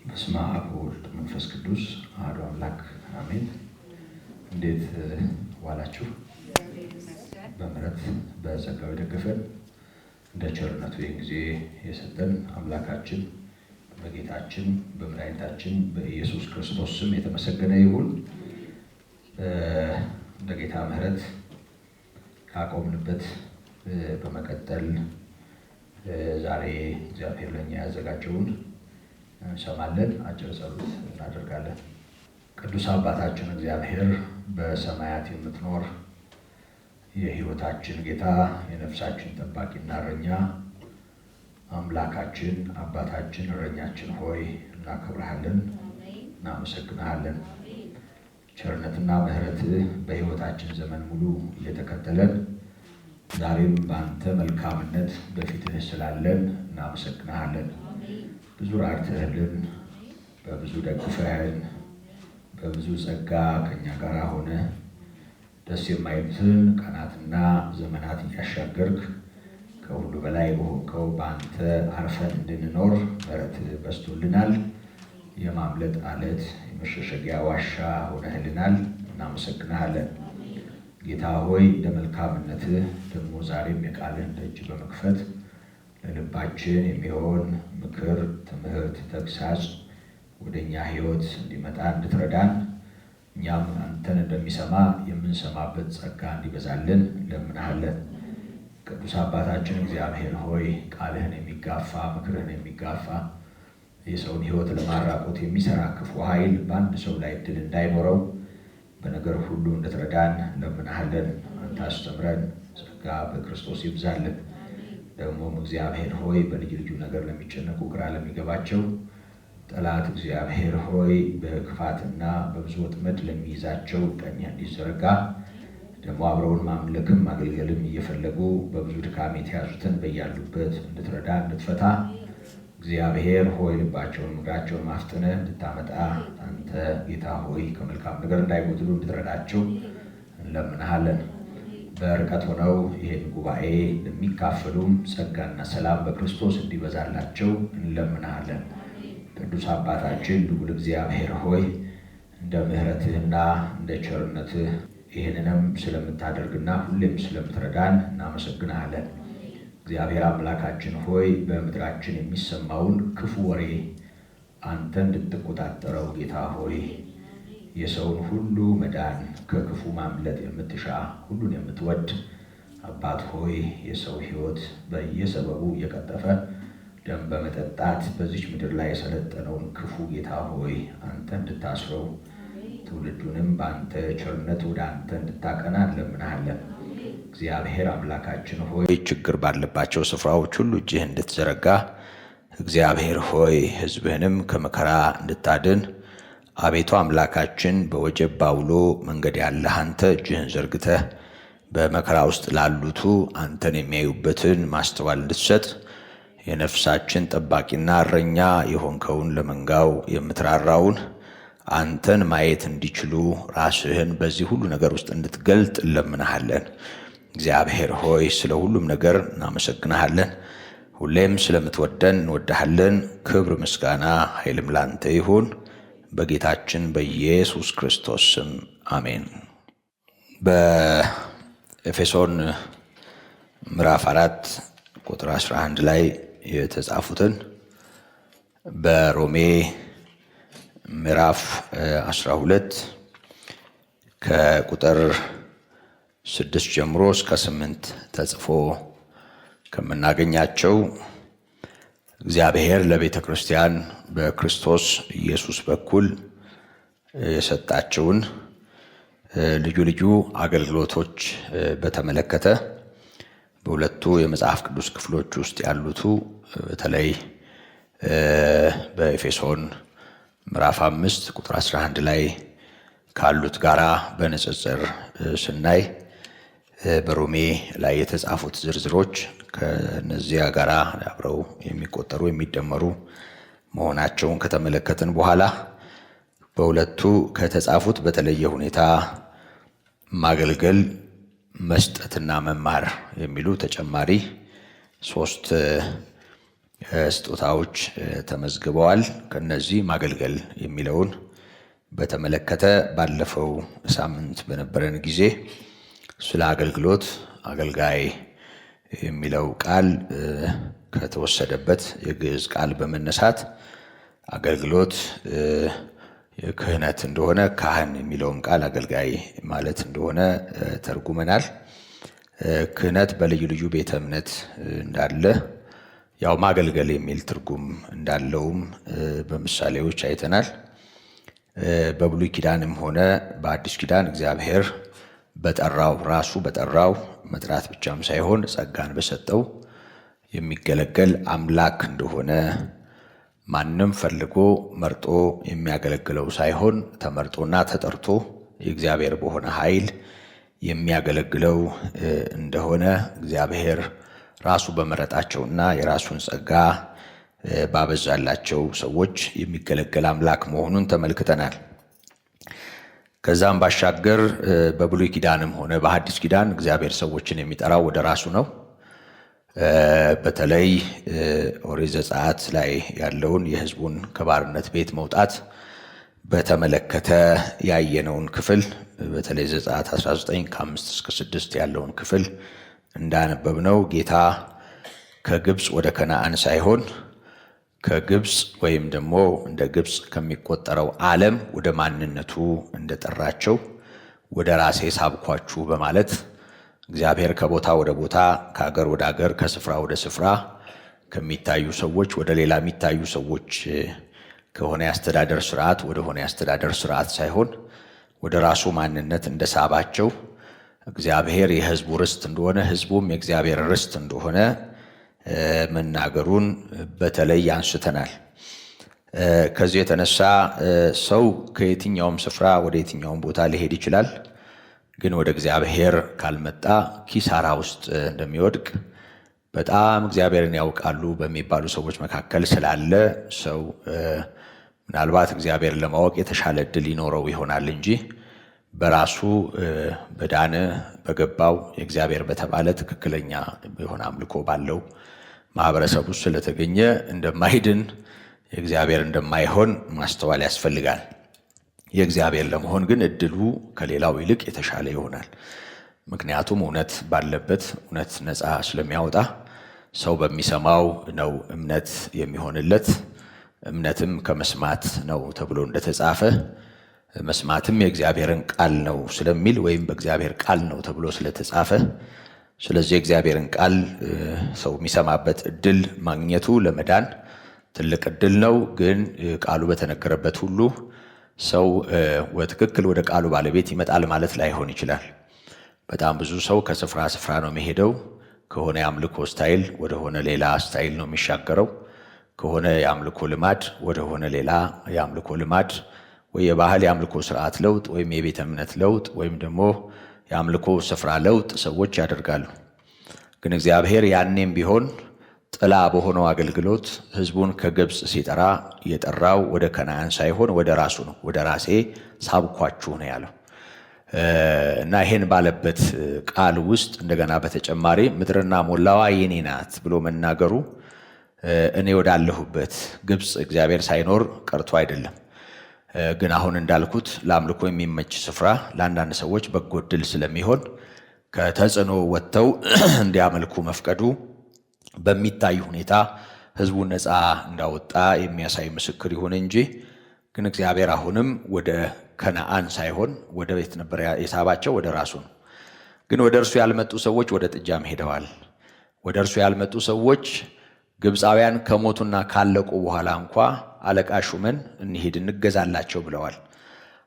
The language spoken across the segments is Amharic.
በስመ አብ ወወልድ ወመንፈስ ቅዱስ አሐዱ አምላክ አሜን። እንዴት ዋላችሁ? በምሕረት በጸጋው የደገፈን እንደ ቸርነቱ ጊዜ የሰጠን አምላካችን በጌታችን በመድኃኒታችን በኢየሱስ ክርስቶስ ስም የተመሰገነ ይሁን። እንደ ጌታ ምሕረት ካቆምንበት በመቀጠል ዛሬ እግዚአብሔር ለኛ ያዘጋጀውን እንሰማለን። አጭር ጸሎት እናደርጋለን። ቅዱስ አባታችን እግዚአብሔር በሰማያት የምትኖር የሕይወታችን ጌታ የነፍሳችን ጠባቂና እረኛ አምላካችን አባታችን እረኛችን ሆይ እናከብርሃለን፣ እናመሰግንሃለን። ቸርነትና ምሕረትህ በሕይወታችን ዘመን ሙሉ እየተከተለን ዛሬም በአንተ መልካምነት በፊትህ ስላለን እናመሰግንሃለን። ብዙ ራርተህልን፣ በብዙ ደግፈህን፣ በብዙ ጸጋ ከኛ ጋር ሆነ ደስ የማይሉትን ቀናትና ዘመናት እያሻገርክ ከሁሉ በላይ በሆንከው በአንተ አርፈን እንድንኖር ምሕረትህ በዝቶልናል። የማምለጥ አለት የመሸሸጊያ ዋሻ ሆነህልናል። እናመሰግንሃለን። ጌታ ሆይ ለመልካምነትህ ደግሞ ዛሬም የቃልህን ደጅ በመክፈት ለልባችን የሚሆን ምክር፣ ትምህርት፣ ተግሳጽ ወደኛ ሕይወት እንዲመጣ እንድትረዳን እኛም አንተን እንደሚሰማ የምንሰማበት ጸጋ እንዲበዛልን እንለምንሃለን። ቅዱስ አባታችን እግዚአብሔር ሆይ ቃልህን የሚጋፋ ምክርህን የሚጋፋ የሰውን ሕይወት ለማራቆት የሚሰራ ክፉ ኃይል በአንድ ሰው ላይ እድል እንዳይኖረው በነገር ሁሉ እንድትረዳን እንለምንሃለን። አንተ አስተምረን፣ ጸጋ በክርስቶስ ይብዛልን። ደግሞም እግዚአብሔር ሆይ በልዩ ልዩ ነገር ለሚጨነቁ ግራ ለሚገባቸው ጠላት እግዚአብሔር ሆይ በክፋትና በብዙ ወጥመድ ለሚይዛቸው ቀኝ እንዲዘረጋ ደግሞ አብረውን ማምለክም ማገልገልም እየፈለጉ በብዙ ድካም የተያዙትን በያሉበት እንድትረዳ እንድትፈታ እግዚአብሔር ሆይ ልባቸውን ምክራቸውን ማፍጠንህ እንድታመጣ አንተ ጌታ ሆይ ከመልካም ነገር እንዳይጎድሉ እንድትረዳቸው እንለምንሃለን። በርቀት ሆነው ይህን ጉባኤ ለሚካፈሉም ጸጋና ሰላም በክርስቶስ እንዲበዛላቸው እንለምንሃለን። ቅዱስ አባታችን ልዑል እግዚአብሔር ሆይ እንደ ምሕረትህና እንደ ቸርነትህ ይህንንም ስለምታደርግና ሁሌም ስለምትረዳን እናመሰግንሃለን። እግዚአብሔር አምላካችን ሆይ በምድራችን የሚሰማውን ክፉ ወሬ አንተ እንድትቆጣጠረው ጌታ ሆይ የሰውን ሁሉ መዳን ከክፉ ማምለጥ የምትሻ ሁሉን የምትወድ አባት ሆይ የሰው ሕይወት በየሰበቡ እየቀጠፈ ደም በመጠጣት በዚች ምድር ላይ የሰለጠነውን ክፉ ጌታ ሆይ አንተ እንድታስረው ትውልዱንም በአንተ ቸርነት ወደ አንተ እንድታቀና እንለምንሃለን። እግዚአብሔር አምላካችን ሆይ ችግር ባለባቸው ስፍራዎች ሁሉ እጅህ እንድትዘረጋ እግዚአብሔር ሆይ ሕዝብህንም ከመከራ እንድታድን አቤቱ አምላካችን በወጀብ ባውሎ መንገድ ያለህ አንተ እጅህን ዘርግተህ በመከራ ውስጥ ላሉቱ አንተን የሚያዩበትን ማስተዋል እንድትሰጥ የነፍሳችን ጠባቂና እረኛ የሆንከውን ለመንጋው የምትራራውን አንተን ማየት እንዲችሉ ራስህን በዚህ ሁሉ ነገር ውስጥ እንድትገልጥ እንለምንሃለን። እግዚአብሔር ሆይ ስለ ሁሉም ነገር እናመሰግንሃለን። ሁሌም ስለምትወደን እንወድሃለን። ክብር፣ ምስጋና፣ ኃይልም ላንተ ይሁን በጌታችን በኢየሱስ ክርስቶስ ስም አሜን። በኤፌሶን ምዕራፍ 4 ቁጥር 11 ላይ የተጻፉትን በሮሜ ምዕራፍ 12 ከቁጥር 6 ጀምሮ እስከ 8 ተጽፎ ከምናገኛቸው እግዚአብሔር ለቤተ ክርስቲያን በክርስቶስ ኢየሱስ በኩል የሰጣቸውን ልዩ ልዩ አገልግሎቶች በተመለከተ በሁለቱ የመጽሐፍ ቅዱስ ክፍሎች ውስጥ ያሉቱ በተለይ በኤፌሶን ምዕራፍ 5 ቁጥር 11 ላይ ካሉት ጋራ በንጽጽር ስናይ በሮሜ ላይ የተጻፉት ዝርዝሮች ከነዚያ ጋራ አብረው የሚቆጠሩ የሚደመሩ መሆናቸውን ከተመለከትን በኋላ በሁለቱ ከተጻፉት በተለየ ሁኔታ ማገልገል፣ መስጠትና መማር የሚሉ ተጨማሪ 3 ስጦታዎች ተመዝግበዋል። ከነዚህ ማገልገል የሚለውን በተመለከተ ባለፈው ሳምንት በነበረን ጊዜ ስለ አገልግሎት አገልጋይ የሚለው ቃል ከተወሰደበት የግዕዝ ቃል በመነሳት አገልግሎት ክህነት እንደሆነ ካህን የሚለውም ቃል አገልጋይ ማለት እንደሆነ ተርጉመናል። ክህነት በልዩ ልዩ ቤተ እምነት እንዳለ ያው ማገልገል የሚል ትርጉም እንዳለውም በምሳሌዎች አይተናል። በብሉይ ኪዳንም ሆነ በአዲስ ኪዳን እግዚአብሔር ራሱ በጠራው መጥራት ብቻም ሳይሆን ጸጋን በሰጠው የሚገለገል አምላክ እንደሆነ ማንም ፈልጎ መርጦ የሚያገለግለው ሳይሆን ተመርጦና ተጠርቶ የእግዚአብሔር በሆነ ኃይል የሚያገለግለው እንደሆነ እግዚአብሔር ራሱ በመረጣቸውና የራሱን ጸጋ ባበዛላቸው ሰዎች የሚገለገል አምላክ መሆኑን ተመልክተናል። ከዛም ባሻገር በብሉይ ኪዳንም ሆነ በሐዲስ ኪዳን እግዚአብሔር ሰዎችን የሚጠራው ወደ ራሱ ነው። በተለይ ኦሪት ዘጸአት ላይ ያለውን የሕዝቡን ከባርነት ቤት መውጣት በተመለከተ ያየነውን ክፍል በተለይ ዘጸአት 19 ከ5 እስከ 6 ያለውን ክፍል እንዳነበብነው ጌታ ከግብፅ ወደ ከነዓን ሳይሆን ከግብፅ ወይም ደግሞ እንደ ግብፅ ከሚቆጠረው ዓለም ወደ ማንነቱ እንደጠራቸው ወደ ራሴ ሳብኳችሁ በማለት እግዚአብሔር ከቦታ ወደ ቦታ ከአገር ወደ አገር ከስፍራ ወደ ስፍራ ከሚታዩ ሰዎች ወደ ሌላ የሚታዩ ሰዎች ከሆነ የአስተዳደር ስርዓት ወደ ሆነ የአስተዳደር ስርዓት ሳይሆን ወደ ራሱ ማንነት እንደሳባቸው እግዚአብሔር የሕዝቡ ርስት እንደሆነ ሕዝቡም የእግዚአብሔር ርስት እንደሆነ መናገሩን በተለይ አንስተናል። ከዚህ የተነሳ ሰው ከየትኛውም ስፍራ ወደ የትኛውም ቦታ ሊሄድ ይችላል። ግን ወደ እግዚአብሔር ካልመጣ ኪሳራ ውስጥ እንደሚወድቅ በጣም እግዚአብሔርን ያውቃሉ በሚባሉ ሰዎች መካከል ስላለ ሰው ምናልባት እግዚአብሔርን ለማወቅ የተሻለ ዕድል ይኖረው ይሆናል እንጂ በራሱ በዳነ በገባው የእግዚአብሔር በተባለ ትክክለኛ የሆነ አምልኮ ባለው ማህበረሰብ ውስጥ ስለተገኘ እንደማይድን የእግዚአብሔር እንደማይሆን ማስተዋል ያስፈልጋል። የእግዚአብሔር ለመሆን ግን እድሉ ከሌላው ይልቅ የተሻለ ይሆናል። ምክንያቱም እውነት ባለበት እውነት ነፃ ስለሚያወጣ ሰው በሚሰማው ነው እምነት የሚሆንለት። እምነትም ከመስማት ነው ተብሎ እንደተጻፈ መስማትም የእግዚአብሔርን ቃል ነው ስለሚል ወይም በእግዚአብሔር ቃል ነው ተብሎ ስለተጻፈ ስለዚህ የእግዚአብሔርን ቃል ሰው የሚሰማበት እድል ማግኘቱ ለመዳን ትልቅ እድል ነው። ግን ቃሉ በተነገረበት ሁሉ ሰው በትክክል ወደ ቃሉ ባለቤት ይመጣል ማለት ላይሆን ይችላል። በጣም ብዙ ሰው ከስፍራ ስፍራ ነው የሚሄደው። ከሆነ የአምልኮ ስታይል ወደ ሆነ ሌላ ስታይል ነው የሚሻገረው። ከሆነ የአምልኮ ልማድ ወደ ሆነ ሌላ የአምልኮ ልማድ ወይ የባህል የአምልኮ ስርዓት ለውጥ ወይም የቤተ እምነት ለውጥ ወይም ደግሞ የአምልኮ ስፍራ ለውጥ ሰዎች ያደርጋሉ። ግን እግዚአብሔር ያኔም ቢሆን ጥላ በሆነው አገልግሎት ሕዝቡን ከግብፅ ሲጠራ የጠራው ወደ ከነዓን ሳይሆን ወደ ራሱ ነው። ወደ ራሴ ሳብኳችሁ ነው ያለው እና ይሄን ባለበት ቃል ውስጥ እንደገና በተጨማሪ ምድርና ሞላዋ የኔ ናት ብሎ መናገሩ እኔ ወዳለሁበት ግብፅ እግዚአብሔር ሳይኖር ቀርቶ አይደለም። ግን አሁን እንዳልኩት ለአምልኮ የሚመች ስፍራ ለአንዳንድ ሰዎች በጎ ዕድል ስለሚሆን ከተጽዕኖ ወጥተው እንዲያመልኩ መፍቀዱ በሚታይ ሁኔታ ሕዝቡን ነፃ እንዳወጣ የሚያሳይ ምስክር ይሁን እንጂ ግን እግዚአብሔር አሁንም ወደ ከነዓን ሳይሆን ወደ ቤት ነበር የሳባቸው፣ ወደ ራሱ ነው። ግን ወደ እርሱ ያልመጡ ሰዎች ወደ ጥጃም ሄደዋል። ወደ እርሱ ያልመጡ ሰዎች ግብፃውያን ከሞቱና ካለቁ በኋላ እንኳ አለቃ ሹመን እንሂድ እንገዛላቸው ብለዋል።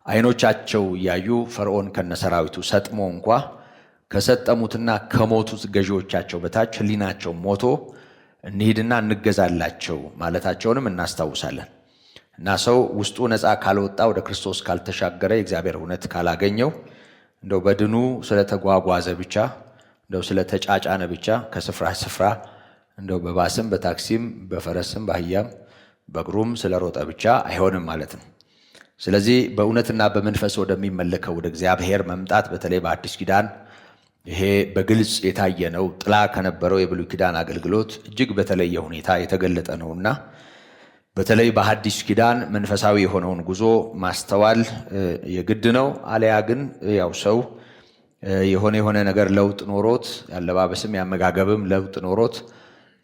ዓይኖቻቸው እያዩ ፈርዖን ከነሰራዊቱ ሰጥሞ እንኳ ከሰጠሙትና ከሞቱት ገዢዎቻቸው በታች ሕሊናቸው ሞቶ እንሂድና እንገዛላቸው ማለታቸውንም እናስታውሳለን። እና ሰው ውስጡ ነፃ ካልወጣ ወደ ክርስቶስ ካልተሻገረ የእግዚአብሔር እውነት ካላገኘው እንደው በድኑ ስለተጓጓዘ ብቻ እንደው ስለተጫጫነ ብቻ ከስፍራ ስፍራ እንደው በባስም በታክሲም በፈረስም በአህያም በእግሩም ስለሮጠ ብቻ አይሆንም ማለት ነው። ስለዚህ በእውነትና በመንፈስ ወደሚመለከው ወደ እግዚአብሔር መምጣት በተለይ በአዲስ ኪዳን ይሄ በግልጽ የታየ ነው። ጥላ ከነበረው የብሉይ ኪዳን አገልግሎት እጅግ በተለየ ሁኔታ የተገለጠ ነውና በተለይ በሐዲስ ኪዳን መንፈሳዊ የሆነውን ጉዞ ማስተዋል የግድ ነው። አለያ ግን ያው ሰው የሆነ ነገር ለውጥ ኖሮት ያለባበስም ያመጋገብም ለውጥ ኖሮት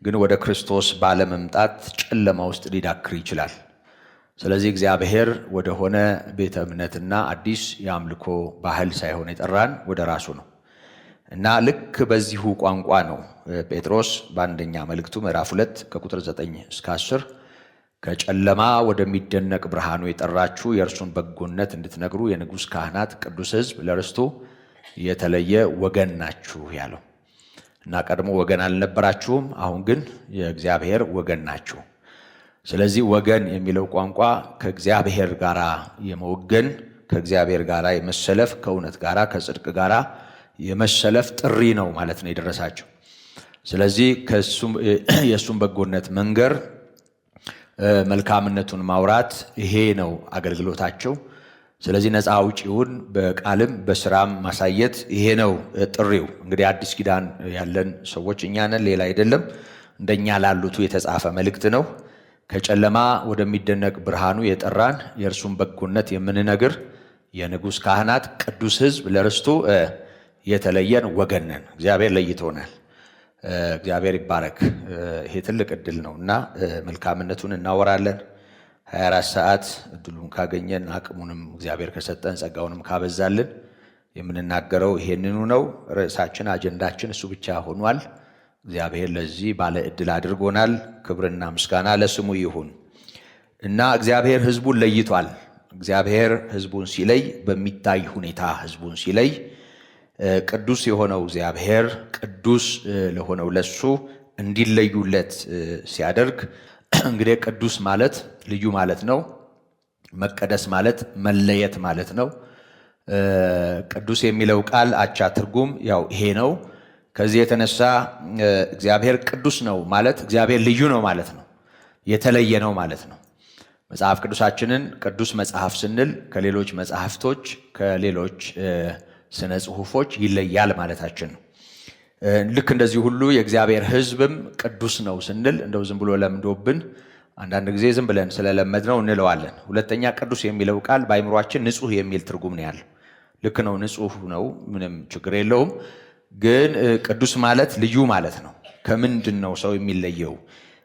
ግን ወደ ክርስቶስ ባለመምጣት ጨለማ ውስጥ ሊዳክር ይችላል። ስለዚህ እግዚአብሔር ወደ ሆነ ቤተ እምነትና አዲስ የአምልኮ ባህል ሳይሆን የጠራን ወደ ራሱ ነው እና ልክ በዚሁ ቋንቋ ነው ጴጥሮስ በአንደኛ መልእክቱ ምዕራፍ 2 ከቁጥር 9 እስከ 10 ከጨለማ ወደሚደነቅ ብርሃኑ የጠራችሁ የእርሱን በጎነት እንድትነግሩ የንጉሥ ካህናት ቅዱስ ሕዝብ ለርስቱ የተለየ ወገን ናችሁ ያለው እና ቀድሞ ወገን አልነበራችሁም፣ አሁን ግን የእግዚአብሔር ወገን ናችሁ። ስለዚህ ወገን የሚለው ቋንቋ ከእግዚአብሔር ጋር የመወገን ከእግዚአብሔር ጋር የመሰለፍ ከእውነት ጋር ከጽድቅ ጋር የመሰለፍ ጥሪ ነው ማለት ነው የደረሳቸው። ስለዚህ የእሱም በጎነት መንገር መልካምነቱን ማውራት ይሄ ነው አገልግሎታቸው። ስለዚህ ነፃ አውጪውን በቃልም በስራም ማሳየት ይሄ ነው ጥሪው። እንግዲህ አዲስ ኪዳን ያለን ሰዎች እኛ ነን፣ ሌላ አይደለም። እንደኛ ላሉቱ የተጻፈ መልእክት ነው። ከጨለማ ወደሚደነቅ ብርሃኑ የጠራን የእርሱን በጎነት የምንነግር የንጉሥ ካህናት ቅዱስ ሕዝብ ለርስቱ የተለየን ወገን ነን። እግዚአብሔር ለይቶናል። እግዚአብሔር ይባረክ። ይሄ ትልቅ እድል ነውና መልካምነቱን እናወራለን። 24 ሰዓት እድሉን ካገኘን አቅሙንም እግዚአብሔር ከሰጠን ጸጋውንም ካበዛልን የምንናገረው ይሄንኑ ነው። ርዕሳችን አጀንዳችን እሱ ብቻ ሆኗል። እግዚአብሔር ለዚህ ባለ እድል አድርጎናል። ክብርና ምስጋና ለስሙ ይሁን እና እግዚአብሔር ሕዝቡን ለይቷል። እግዚአብሔር ሕዝቡን ሲለይ በሚታይ ሁኔታ ሕዝቡን ሲለይ ቅዱስ የሆነው እግዚአብሔር ቅዱስ ለሆነው ለሱ እንዲለዩለት ሲያደርግ እንግዲህ ቅዱስ ማለት ልዩ ማለት ነው። መቀደስ ማለት መለየት ማለት ነው። ቅዱስ የሚለው ቃል አቻ ትርጉም ያው ይሄ ነው። ከዚህ የተነሳ እግዚአብሔር ቅዱስ ነው ማለት እግዚአብሔር ልዩ ነው ማለት ነው። የተለየ ነው ማለት ነው። መጽሐፍ ቅዱሳችንን ቅዱስ መጽሐፍ ስንል ከሌሎች መጽሐፍቶች ከሌሎች ስነ ጽሑፎች ይለያል ማለታችን ነው። ልክ እንደዚህ ሁሉ የእግዚአብሔር ሕዝብም ቅዱስ ነው ስንል እንደው ዝም ብሎ ለምዶብን አንዳንድ ጊዜ ዝም ብለን ስለለመድነው እንለዋለን። ሁለተኛ ቅዱስ የሚለው ቃል በአይምሯችን ንጹሕ የሚል ትርጉም ነው ያለው። ልክ ነው፣ ንጹሕ ነው፣ ምንም ችግር የለውም። ግን ቅዱስ ማለት ልዩ ማለት ነው። ከምንድን ነው ሰው የሚለየው?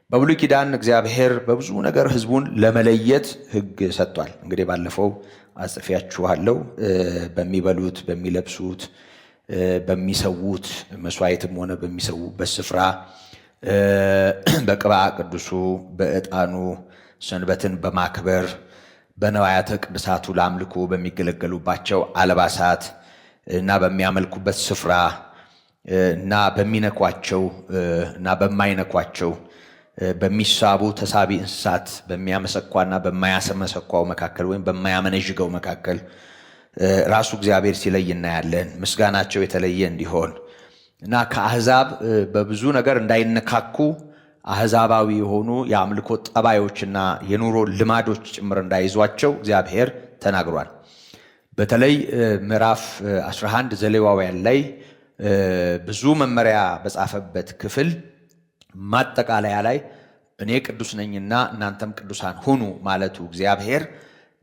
በብሉይ ኪዳን እግዚአብሔር በብዙ ነገር ሕዝቡን ለመለየት ሕግ ሰጥቷል። እንግዲህ ባለፈው አጽፌያችኋለሁ። በሚበሉት፣ በሚለብሱት፣ በሚሰዉት መስዋዕትም ሆነ በሚሰዉበት ስፍራ፣ በቅብዓ ቅዱሱ፣ በዕጣኑ፣ ሰንበትን በማክበር፣ በነዋያተ ቅድሳቱ ለአምልኮ በሚገለገሉባቸው አልባሳት እና በሚያመልኩበት ስፍራ እና በሚነኳቸው እና በማይነኳቸው በሚሳቡ ተሳቢ እንስሳት በሚያመሰኳና በማያመሰኳው መካከል ወይም በማያመነዥገው መካከል ራሱ እግዚአብሔር ሲለይ እናያለን። ምስጋናቸው የተለየ እንዲሆን እና ከአሕዛብ በብዙ ነገር እንዳይነካኩ አሕዛባዊ የሆኑ የአምልኮ ጠባዮችና የኑሮ ልማዶች ጭምር እንዳይዟቸው እግዚአብሔር ተናግሯል። በተለይ ምዕራፍ 11 ዘሌዋውያን ላይ ብዙ መመሪያ በጻፈበት ክፍል ማጠቃለያ ላይ እኔ ቅዱስ ነኝና እናንተም ቅዱሳን ሁኑ ማለቱ እግዚአብሔር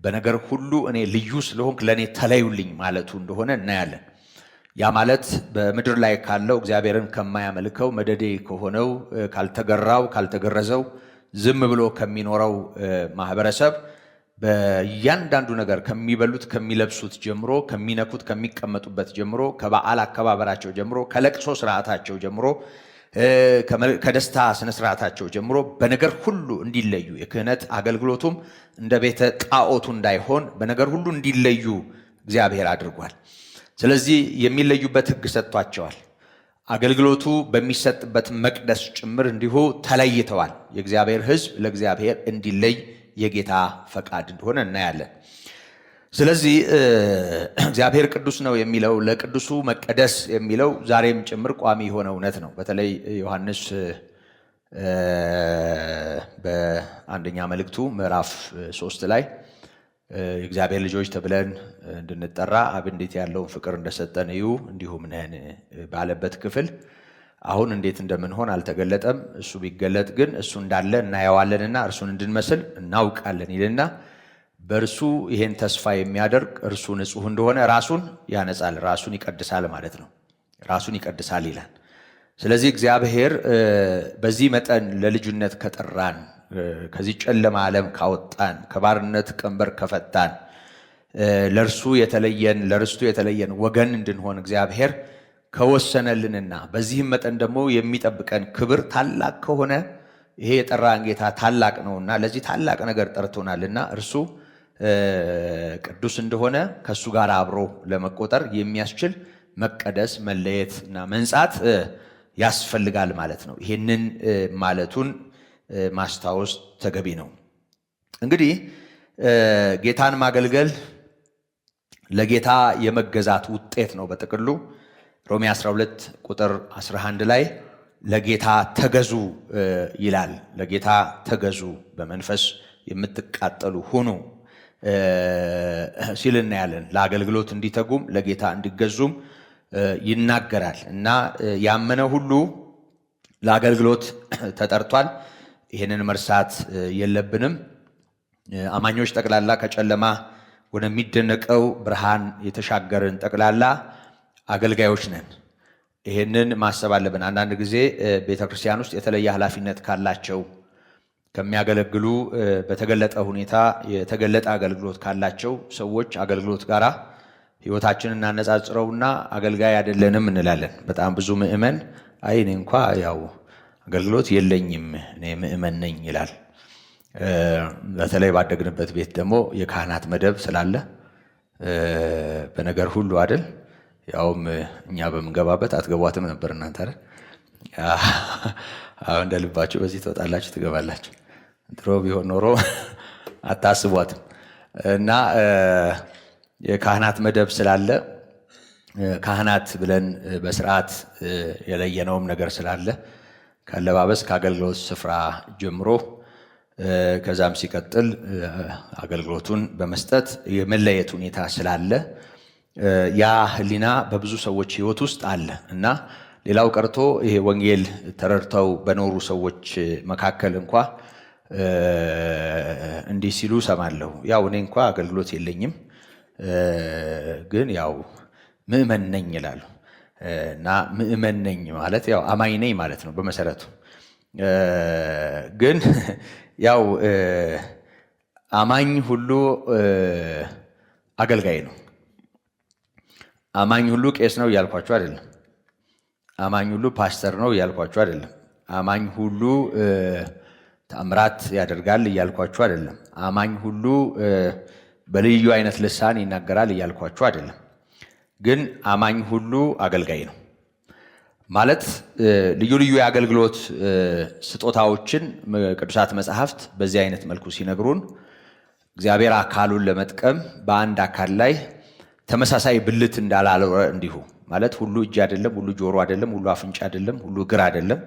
በነገር ሁሉ እኔ ልዩ ስለሆንክ ለእኔ ተለዩልኝ ማለቱ እንደሆነ እናያለን። ያ ማለት በምድር ላይ ካለው እግዚአብሔርን ከማያመልከው መደዴ ከሆነው ካልተገራው ካልተገረዘው ዝም ብሎ ከሚኖረው ማህበረሰብ በእያንዳንዱ ነገር ከሚበሉት ከሚለብሱት ጀምሮ ከሚነኩት ከሚቀመጡበት ጀምሮ ከበዓል አከባበራቸው ጀምሮ ከለቅሶ ስርዓታቸው ጀምሮ ከደስታ ስነ ስርዓታቸው ጀምሮ በነገር ሁሉ እንዲለዩ የክህነት አገልግሎቱም እንደ ቤተ ጣዖቱ እንዳይሆን በነገር ሁሉ እንዲለዩ እግዚአብሔር አድርጓል። ስለዚህ የሚለዩበት ሕግ ሰጥቷቸዋል። አገልግሎቱ በሚሰጥበት መቅደስ ጭምር እንዲሁ ተለይተዋል። የእግዚአብሔር ሕዝብ ለእግዚአብሔር እንዲለይ የጌታ ፈቃድ እንደሆነ እናያለን። ስለዚህ እግዚአብሔር ቅዱስ ነው የሚለው ለቅዱሱ መቀደስ የሚለው ዛሬም ጭምር ቋሚ የሆነ እውነት ነው። በተለይ ዮሐንስ በአንደኛ መልእክቱ ምዕራፍ 3 ላይ የእግዚአብሔር ልጆች ተብለን እንድንጠራ አብ እንዴት ያለውን ፍቅር እንደሰጠን እዩ እንዲሁም ነን ባለበት ክፍል አሁን እንዴት እንደምንሆን አልተገለጠም። እሱ ቢገለጥ ግን እሱ እንዳለ እናየዋለንና እርሱን እንድንመስል እናውቃለን ይልና በእርሱ ይሄን ተስፋ የሚያደርግ እርሱ ንጹሕ እንደሆነ ራሱን ያነጻል፣ ራሱን ይቀድሳል ማለት ነው። ራሱን ይቀድሳል ይላል። ስለዚህ እግዚአብሔር በዚህ መጠን ለልጅነት ከጠራን፣ ከዚህ ጨለማ ዓለም ካወጣን፣ ከባርነት ቀንበር ከፈታን፣ ለእርሱ የተለየን ለርስቱ የተለየን ወገን እንድንሆን እግዚአብሔር ከወሰነልንና በዚህም መጠን ደግሞ የሚጠብቀን ክብር ታላቅ ከሆነ ይሄ የጠራን ጌታ ታላቅ ነውና ለዚህ ታላቅ ነገር ጠርቶናልና እርሱ ቅዱስ እንደሆነ ከሱ ጋር አብሮ ለመቆጠር የሚያስችል መቀደስ፣ መለየት እና መንጻት ያስፈልጋል ማለት ነው። ይሄንን ማለቱን ማስታወስ ተገቢ ነው። እንግዲህ ጌታን ማገልገል ለጌታ የመገዛት ውጤት ነው። በጥቅሉ ሮሜ 12 ቁጥር 11 ላይ ለጌታ ተገዙ ይላል። ለጌታ ተገዙ፣ በመንፈስ የምትቃጠሉ ሁኑ ሲል እናያለን። ለአገልግሎት እንዲተጉም ለጌታ እንዲገዙም ይናገራል እና ያመነ ሁሉ ለአገልግሎት ተጠርቷል። ይህንን መርሳት የለብንም። አማኞች ጠቅላላ ከጨለማ ወደሚደነቀው ብርሃን የተሻገርን ጠቅላላ አገልጋዮች ነን። ይህንን ማሰብ አለብን። አንዳንድ ጊዜ ቤተክርስቲያን ውስጥ የተለየ ኃላፊነት ካላቸው ከሚያገለግሉ በተገለጠ ሁኔታ የተገለጠ አገልግሎት ካላቸው ሰዎች አገልግሎት ጋራ ሕይወታችንን እናነጻጽረውና አገልጋይ አይደለንም እንላለን። በጣም ብዙ ምእመን አይ እኔ እንኳ ያው አገልግሎት የለኝም እኔ ምእመን ነኝ ይላል። በተለይ ባደግንበት ቤት ደግሞ የካህናት መደብ ስላለ በነገር ሁሉ አይደል፣ ያውም እኛ በምንገባበት አትገቧትም ነበር እናንተ አይደል? አሁን እንደልባችሁ በዚህ ትወጣላችሁ ትገባላችሁ። ድሮ ቢሆን ኖሮ አታስቧትም። እና የካህናት መደብ ስላለ ካህናት ብለን በስርዓት የለየነውም ነገር ስላለ ካለባበስ ከአገልግሎት ስፍራ ጀምሮ ከዛም ሲቀጥል አገልግሎቱን በመስጠት የመለየት ሁኔታ ስላለ ያ ህሊና በብዙ ሰዎች ህይወት ውስጥ አለ እና ሌላው ቀርቶ ይሄ ወንጌል ተረድተው በኖሩ ሰዎች መካከል እንኳ እንዲህ ሲሉ ሰማለሁ። ያው እኔ እንኳ አገልግሎት የለኝም ግን ያው ምእመን ነኝ ይላሉ። እና ምእመን ነኝ ማለት ያው አማኝ ነኝ ማለት ነው በመሰረቱ። ግን ያው አማኝ ሁሉ አገልጋይ ነው። አማኝ ሁሉ ቄስ ነው እያልኳቸው አይደለም። አማኝ ሁሉ ፓስተር ነው እያልኳቸው አይደለም። አማኝ ሁሉ ተአምራት ያደርጋል እያልኳቸው አይደለም። አማኝ ሁሉ በልዩ አይነት ልሳን ይናገራል እያልኳቸው አይደለም። ግን አማኝ ሁሉ አገልጋይ ነው ማለት ልዩ ልዩ የአገልግሎት ስጦታዎችን ቅዱሳት መጽሐፍት በዚህ አይነት መልኩ ሲነግሩን እግዚአብሔር አካሉን ለመጥቀም በአንድ አካል ላይ ተመሳሳይ ብልት እንዳላለው እንዲሁ ማለት ሁሉ እጅ አይደለም፣ ሁሉ ጆሮ አይደለም፣ ሁሉ አፍንጫ አይደለም፣ ሁሉ እግር አይደለም።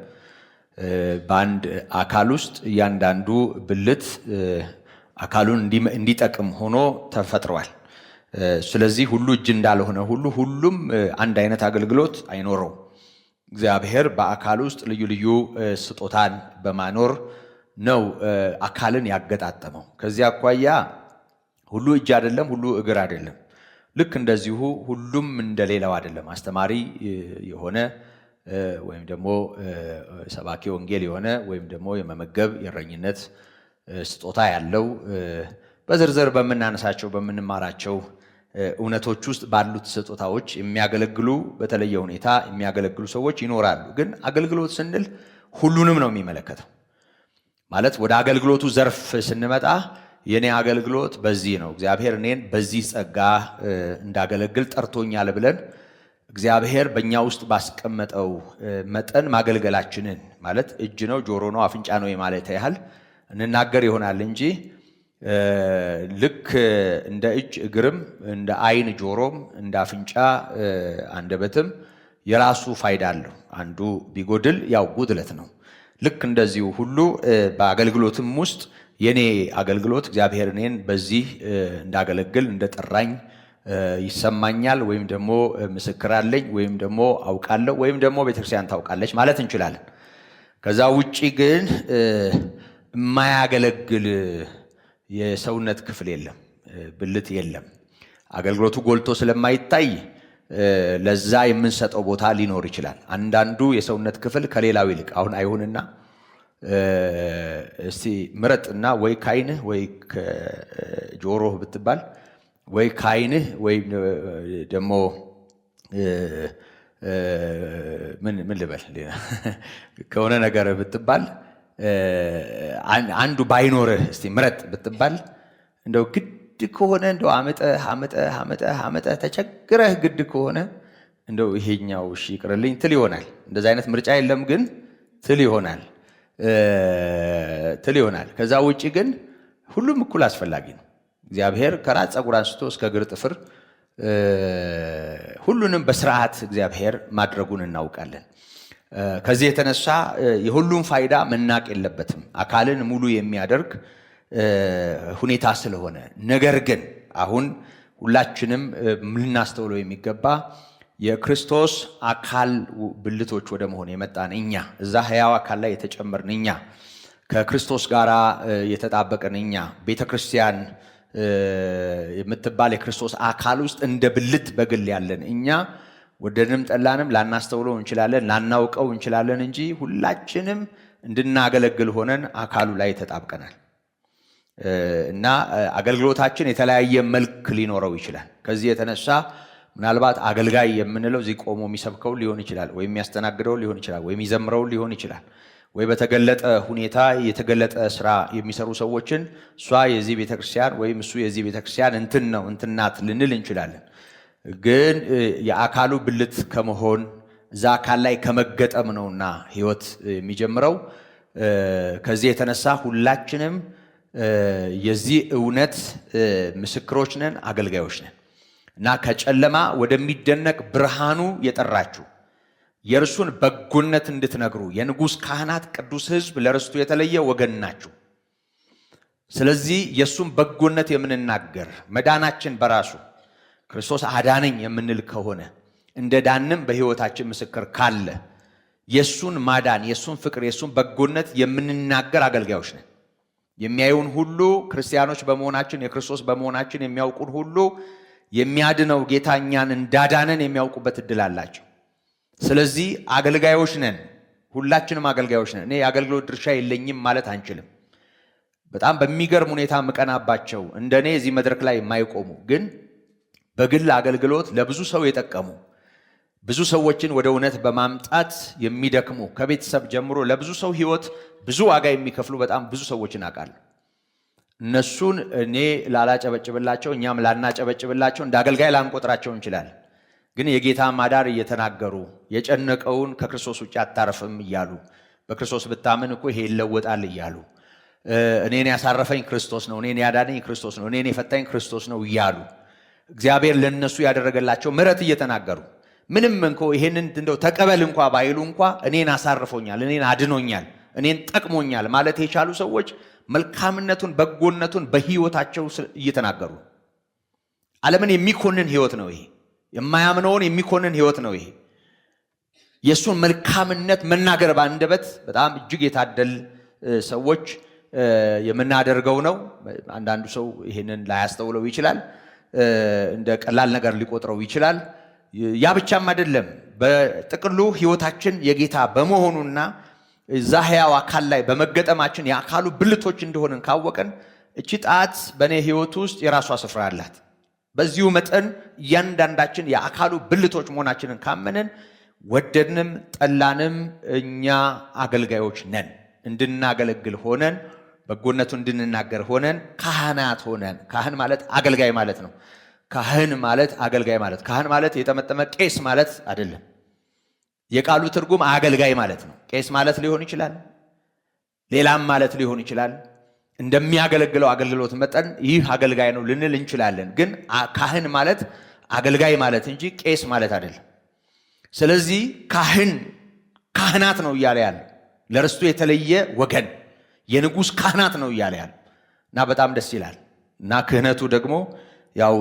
በአንድ አካል ውስጥ እያንዳንዱ ብልት አካሉን እንዲጠቅም ሆኖ ተፈጥሯል። ስለዚህ ሁሉ እጅ እንዳልሆነ ሁሉ ሁሉም አንድ አይነት አገልግሎት አይኖረውም። እግዚአብሔር በአካል ውስጥ ልዩ ልዩ ስጦታን በማኖር ነው አካልን ያገጣጠመው። ከዚህ አኳያ ሁሉ እጅ አይደለም፣ ሁሉ እግር አይደለም። ልክ እንደዚሁ ሁሉም እንደሌላው አይደለም። አስተማሪ የሆነ ወይም ደግሞ ሰባኪ ወንጌል የሆነ ወይም ደግሞ የመመገብ የእረኝነት ስጦታ ያለው በዝርዝር በምናነሳቸው በምንማራቸው እውነቶች ውስጥ ባሉት ስጦታዎች የሚያገለግሉ በተለየ ሁኔታ የሚያገለግሉ ሰዎች ይኖራሉ። ግን አገልግሎት ስንል ሁሉንም ነው የሚመለከተው። ማለት ወደ አገልግሎቱ ዘርፍ ስንመጣ የኔ አገልግሎት በዚህ ነው፣ እግዚአብሔር እኔን በዚህ ጸጋ እንዳገለግል ጠርቶኛል ብለን እግዚአብሔር በእኛ ውስጥ ባስቀመጠው መጠን ማገልገላችንን ማለት እጅ ነው፣ ጆሮ ነው፣ አፍንጫ ነው የማለት ያህል እንናገር ይሆናል እንጂ ልክ እንደ እጅ እግርም እንደ አይን ጆሮም እንደ አፍንጫ አንደበትም የራሱ ፋይዳ አለው። አንዱ ቢጎድል ያው ጉድለት ነው። ልክ እንደዚሁ ሁሉ በአገልግሎትም ውስጥ የኔ አገልግሎት እግዚአብሔር እኔን በዚህ እንዳገለግል እንደጠራኝ ይሰማኛል፣ ወይም ደግሞ ምስክር አለኝ፣ ወይም ደግሞ አውቃለሁ፣ ወይም ደግሞ ቤተክርስቲያን ታውቃለች ማለት እንችላለን። ከዛ ውጪ ግን የማያገለግል የሰውነት ክፍል የለም፣ ብልት የለም። አገልግሎቱ ጎልቶ ስለማይታይ ለዛ የምንሰጠው ቦታ ሊኖር ይችላል። አንዳንዱ የሰውነት ክፍል ከሌላው ይልቅ አሁን አይሁንና እስቲ ምረጥና ወይ ካይንህ ወይ ከጆሮህ ብትባል ወይ ካይንህ ወይ ደግሞ ምን ልበል ከሆነ ነገር ብትባል አንዱ ባይኖርህ እስቲ ምረጥ ብትባል እንደው ግድ ከሆነ እንደው አመጠህ ተቸግረህ ግድ ከሆነ እንደው ይሄኛው እሺ ይቅርልኝ ትል ይሆናል። እንደዛ አይነት ምርጫ የለም፣ ግን ትል ይሆናል። ከዛ ውጪ ግን ሁሉም እኩል አስፈላጊ ነው። እግዚአብሔር ከራስ ፀጉር አንስቶ እስከ እግር ጥፍር ሁሉንም በስርዓት እግዚአብሔር ማድረጉን እናውቃለን። ከዚህ የተነሳ የሁሉም ፋይዳ መናቅ የለበትም፣ አካልን ሙሉ የሚያደርግ ሁኔታ ስለሆነ። ነገር ግን አሁን ሁላችንም ልናስተውለው የሚገባ የክርስቶስ አካል ብልቶች ወደ መሆን የመጣን እኛ፣ እዛ ሕያው አካል ላይ የተጨመርን እኛ፣ ከክርስቶስ ጋር የተጣበቀን እኛ፣ ቤተክርስቲያን የምትባል የክርስቶስ አካል ውስጥ እንደ ብልት በግል ያለን እኛ ወደንም ጠላንም ላናስተውለው እንችላለን፣ ላናውቀው እንችላለን እንጂ ሁላችንም እንድናገለግል ሆነን አካሉ ላይ ተጣብቀናል። እና አገልግሎታችን የተለያየ መልክ ሊኖረው ይችላል። ከዚህ የተነሳ ምናልባት አገልጋይ የምንለው እዚህ ቆሞ የሚሰብከው ሊሆን ይችላል፣ ወይም የሚያስተናግደው ሊሆን ይችላል፣ ወይም የሚዘምረው ሊሆን ይችላል፣ ወይ በተገለጠ ሁኔታ የተገለጠ ስራ የሚሰሩ ሰዎችን እሷ የዚህ ቤተክርስቲያን ወይም እሱ የዚህ ቤተክርስቲያን እንትን ነው እንትናት ልንል እንችላለን። ግን የአካሉ ብልት ከመሆን እዛ አካል ላይ ከመገጠም ነውና ህይወት የሚጀምረው። ከዚህ የተነሳ ሁላችንም የዚህ እውነት ምስክሮች ነን፣ አገልጋዮች ነን እና ከጨለማ ወደሚደነቅ ብርሃኑ የጠራችሁ የእርሱን በጎነት እንድትነግሩ የንጉሥ ካህናት ቅዱስ ሕዝብ ለርስቱ የተለየ ወገን ናችሁ። ስለዚህ የእሱን በጎነት የምንናገር መዳናችን በራሱ ክርስቶስ አዳነኝ የምንል ከሆነ እንደ ዳንም በሕይወታችን ምስክር ካለ የእሱን ማዳን፣ የእሱን ፍቅር፣ የእሱን በጎነት የምንናገር አገልጋዮች ነን። የሚያዩን ሁሉ ክርስቲያኖች በመሆናችን የክርስቶስ በመሆናችን የሚያውቁን ሁሉ የሚያድነው ጌታ እኛን እንዳዳነን የሚያውቁበት እድል አላቸው። ስለዚህ አገልጋዮች ነን፣ ሁላችንም አገልጋዮች ነን። እኔ የአገልግሎት ድርሻ የለኝም ማለት አንችልም። በጣም በሚገርም ሁኔታ ምቀናባቸው እንደኔ እዚህ መድረክ ላይ የማይቆሙ ግን በግል አገልግሎት ለብዙ ሰው የጠቀሙ ብዙ ሰዎችን ወደ እውነት በማምጣት የሚደክሙ ከቤተሰብ ጀምሮ ለብዙ ሰው ሕይወት ብዙ ዋጋ የሚከፍሉ በጣም ብዙ ሰዎችን አውቃለሁ። እነሱን እኔ ላላጨበጭብላቸው እኛም ላናጨበጭብላቸው እንደ አገልጋይ ላንቆጥራቸው እንችላለን። ግን የጌታ ማዳር እየተናገሩ የጨነቀውን ከክርስቶስ ውጭ አታርፍም እያሉ በክርስቶስ ብታምን እኮ ይሄ ይለወጣል እያሉ እኔን ያሳረፈኝ ክርስቶስ ነው፣ እኔን ያዳነኝ ክርስቶስ ነው፣ እኔን የፈታኝ ክርስቶስ ነው እያሉ እግዚአብሔር ለነሱ ያደረገላቸው ምሕረት እየተናገሩ ምንም እንኳ ይሄንን እንደው ተቀበል እንኳ ባይሉ እንኳ እኔን አሳርፎኛል፣ እኔን አድኖኛል፣ እኔን ጠቅሞኛል ማለት የቻሉ ሰዎች መልካምነቱን በጎነቱን በሕይወታቸው እየተናገሩ ዓለምን የሚኮንን ሕይወት ነው ይሄ። የማያምነውን የሚኮንን ሕይወት ነው ይሄ። የእሱን መልካምነት መናገር ባንደበት በጣም እጅግ የታደል ሰዎች የምናደርገው ነው። አንዳንዱ ሰው ይሄንን ላያስተውለው ይችላል፣ እንደ ቀላል ነገር ሊቆጥረው ይችላል። ያ ብቻም አይደለም። በጥቅሉ ሕይወታችን የጌታ በመሆኑና እዛ ሕያው አካል ላይ በመገጠማችን የአካሉ ብልቶች እንደሆንን ካወቀን እቺ ጣት በእኔ ሕይወት ውስጥ የራሷ ስፍራ አላት። በዚሁ መጠን እያንዳንዳችን የአካሉ ብልቶች መሆናችንን ካመንን ወደድንም ጠላንም እኛ አገልጋዮች ነን። እንድናገለግል ሆነን በጎነቱ እንድንናገር ሆነን ካህናት ሆነን። ካህን ማለት አገልጋይ ማለት ነው። ካህን ማለት አገልጋይ ማለት። ካህን ማለት የጠመጠመ ቄስ ማለት አይደለም። የቃሉ ትርጉም አገልጋይ ማለት ነው። ቄስ ማለት ሊሆን ይችላል፣ ሌላም ማለት ሊሆን ይችላል። እንደሚያገለግለው አገልግሎት መጠን ይህ አገልጋይ ነው ልንል እንችላለን። ግን ካህን ማለት አገልጋይ ማለት እንጂ ቄስ ማለት አይደለም። ስለዚህ ካህናት ነው እያለ ያለ ለርስቱ የተለየ ወገን የንጉሥ ካህናት ነው እያለ ያለ እና በጣም ደስ ይላል። እና ክህነቱ ደግሞ ያው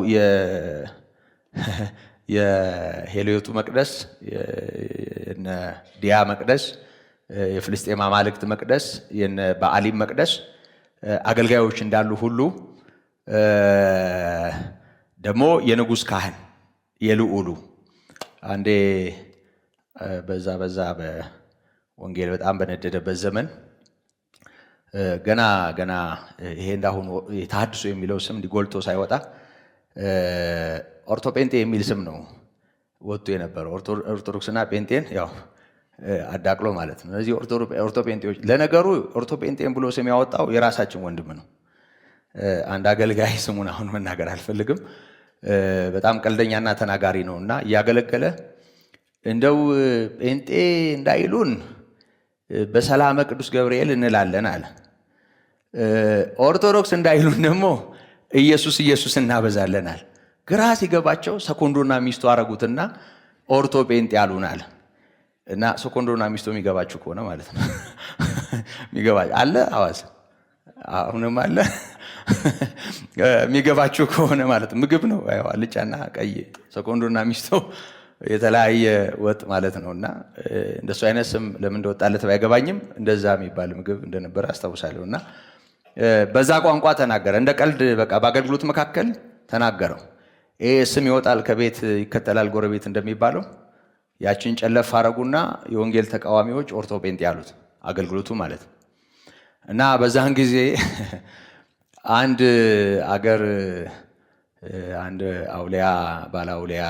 የሄልዮቱ መቅደስ፣ የነ ዲያ መቅደስ፣ የፍልስጤም አማልክት መቅደስ፣ የነ በአሊም መቅደስ አገልጋዮች እንዳሉ ሁሉ ደግሞ የንጉሥ ካህን የልዑሉ አንዴ በዛ በወንጌል በጣም በነደደበት ዘመን ገና ይሄ እንዳሁኑ የተሐድሶ የሚለው ስም እንዲጎልቶ ሳይወጣ ኦርቶጴንጤ የሚል ስም ነው ወጥቶ የነበረው። ኦርቶዶክስና ጴንጤን ያው አዳቅሎ ማለት ነው። እነዚህ ኦርቶጴንጤዎች፣ ለነገሩ ኦርቶጴንጤን ብሎ ስም ያወጣው የራሳችን ወንድም ነው። አንድ አገልጋይ ስሙን አሁን መናገር አልፈልግም። በጣም ቀልደኛና ተናጋሪ ነው እና እያገለገለ እንደው ጴንጤ እንዳይሉን በሰላመ ቅዱስ ገብርኤል እንላለን አለ። ኦርቶዶክስ እንዳይሉን ደግሞ ኢየሱስ ኢየሱስ እናበዛለናል። ግራ ሲገባቸው ሰኮንዶና ሚስቱ አረጉትና ኦርቶ ጴንጤ ያሉናል። እና ሰኮንዶና ሚስቱ የሚገባችሁ ከሆነ ማለት ነው የሚገባችሁ አለ አዋዝ አሁንም አለ የሚገባችሁ ከሆነ ማለት ምግብ ነው። አልጫና ቀይ ሰኮንዶና ሚስቱ የተለያየ ወጥ ማለት ነውና እንደሱ አይነት ስም ለምን እንደወጣለት ባይገባኝም እንደዛ የሚባል ምግብ እንደነበረ አስታውሳለሁ። እና በዛ ቋንቋ ተናገረ። እንደ ቀልድ በቃ በአገልግሎት መካከል ተናገረው። ይሄ ስም ይወጣል ከቤት ይከተላል ጎረቤት እንደሚባለው ያችን ጨለፍ አረጉና የወንጌል ተቃዋሚዎች ኦርቶ ጴንጤ ያሉት አገልግሎቱ ማለት ነው። እና በዛን ጊዜ አንድ አገር አንድ አውሊያ ባላውሊያ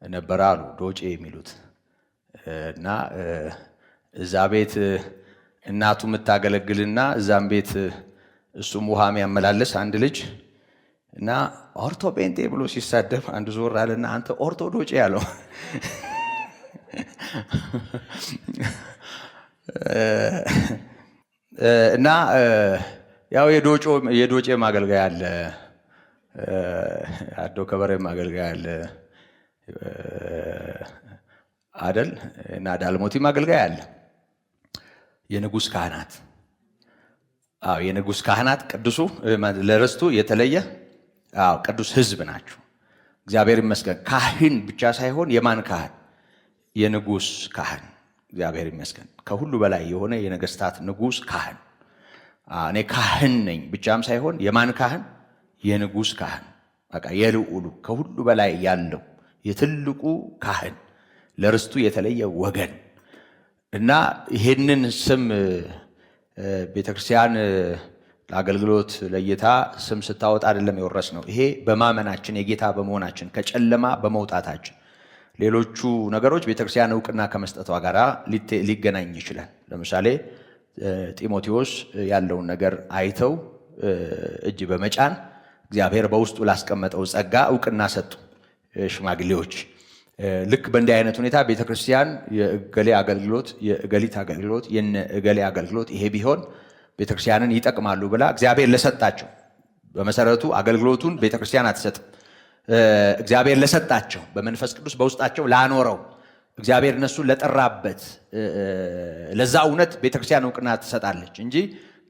ነበረ አሉ ዶጬ የሚሉት እና እዛ ቤት እናቱ የምታገለግልና እዛም ቤት እሱም ውሃ የሚያመላለስ አንድ ልጅ እና ኦርቶ ጴንጤ ብሎ ሲሳደብ አንድ ዞር አለና አንተ ኦርቶ ዶጬ ያለው እና ያው የዶጬ ማገልገያ አለ፣ አዶ ከበሬ ማገልገያ አለ አደል እና ዳልሞቲ ማገልገያ አለ። የንጉሥ ካህናት የንጉሥ ካህናት ቅዱሱ ለርስቱ የተለየ ቅዱስ ሕዝብ ናቸው። እግዚአብሔር ይመስገን። ካህን ብቻ ሳይሆን የማን ካህን? የንጉሥ ካህን። እግዚአብሔር ይመስገን። ከሁሉ በላይ የሆነ የነገስታት ንጉሥ ካህን። እኔ ካህን ነኝ ብቻም ሳይሆን የማን ካህን? የንጉሥ ካህን። በቃ የልዑሉ ከሁሉ በላይ ያለው የትልቁ ካህን ለርስቱ የተለየ ወገን እና ይሄንን ስም ቤተክርስቲያን ለአገልግሎት ለጌታ ስም ስታወጣ አይደለም የወረስነው። ይሄ በማመናችን የጌታ በመሆናችን ከጨለማ በመውጣታችን ሌሎቹ ነገሮች ቤተክርስቲያን እውቅና ከመስጠቷ ጋር ሊገናኝ ይችላል። ለምሳሌ ጢሞቴዎስ ያለውን ነገር አይተው እጅ በመጫን እግዚአብሔር በውስጡ ላስቀመጠው ጸጋ እውቅና ሰጡ ሽማግሌዎች። ልክ በእንዲህ አይነት ሁኔታ ቤተክርስቲያን የእገሌ አገልግሎት፣ የእገሊት አገልግሎት፣ የእገሌ አገልግሎት ይሄ ቢሆን ቤተክርስቲያንን ይጠቅማሉ ብላ እግዚአብሔር ለሰጣቸው፣ በመሰረቱ አገልግሎቱን ቤተክርስቲያን አትሰጥም። እግዚአብሔር ለሰጣቸው በመንፈስ ቅዱስ በውስጣቸው ላኖረው እግዚአብሔር እነሱን ለጠራበት ለዛ እውነት ቤተክርስቲያን እውቅና ትሰጣለች እንጂ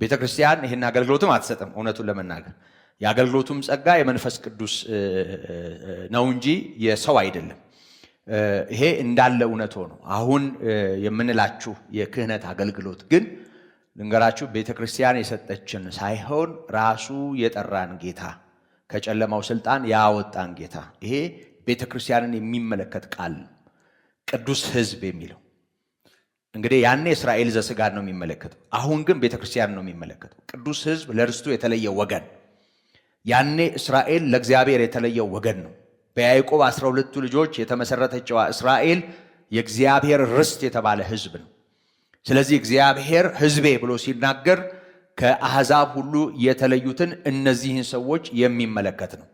ቤተክርስቲያን ይህን አገልግሎትም አትሰጥም። እውነቱን ለመናገር የአገልግሎቱም ጸጋ የመንፈስ ቅዱስ ነው እንጂ የሰው አይደለም። ይሄ እንዳለ እውነት ሆኖ አሁን የምንላችሁ የክህነት አገልግሎት ግን ልንገራችሁ ቤተክርስቲያን የሰጠችን ሳይሆን ራሱ የጠራን ጌታ ከጨለማው ስልጣን ያወጣን ጌታ። ይሄ ቤተክርስቲያንን የሚመለከት ቃል ቅዱስ ሕዝብ የሚለው እንግዲህ ያኔ እስራኤል ዘሥጋን ነው የሚመለከተው። አሁን ግን ቤተክርስቲያን ነው የሚመለከተው። ቅዱስ ሕዝብ ለርስቱ የተለየ ወገን። ያኔ እስራኤል ለእግዚአብሔር የተለየ ወገን ነው። በያዕቆብ 12ቱ ልጆች የተመሰረተችዋ እስራኤል የእግዚአብሔር ርስት የተባለ ሕዝብ ነው። ስለዚህ እግዚአብሔር ሕዝቤ ብሎ ሲናገር ከአሕዛብ ሁሉ የተለዩትን እነዚህን ሰዎች የሚመለከት ነው።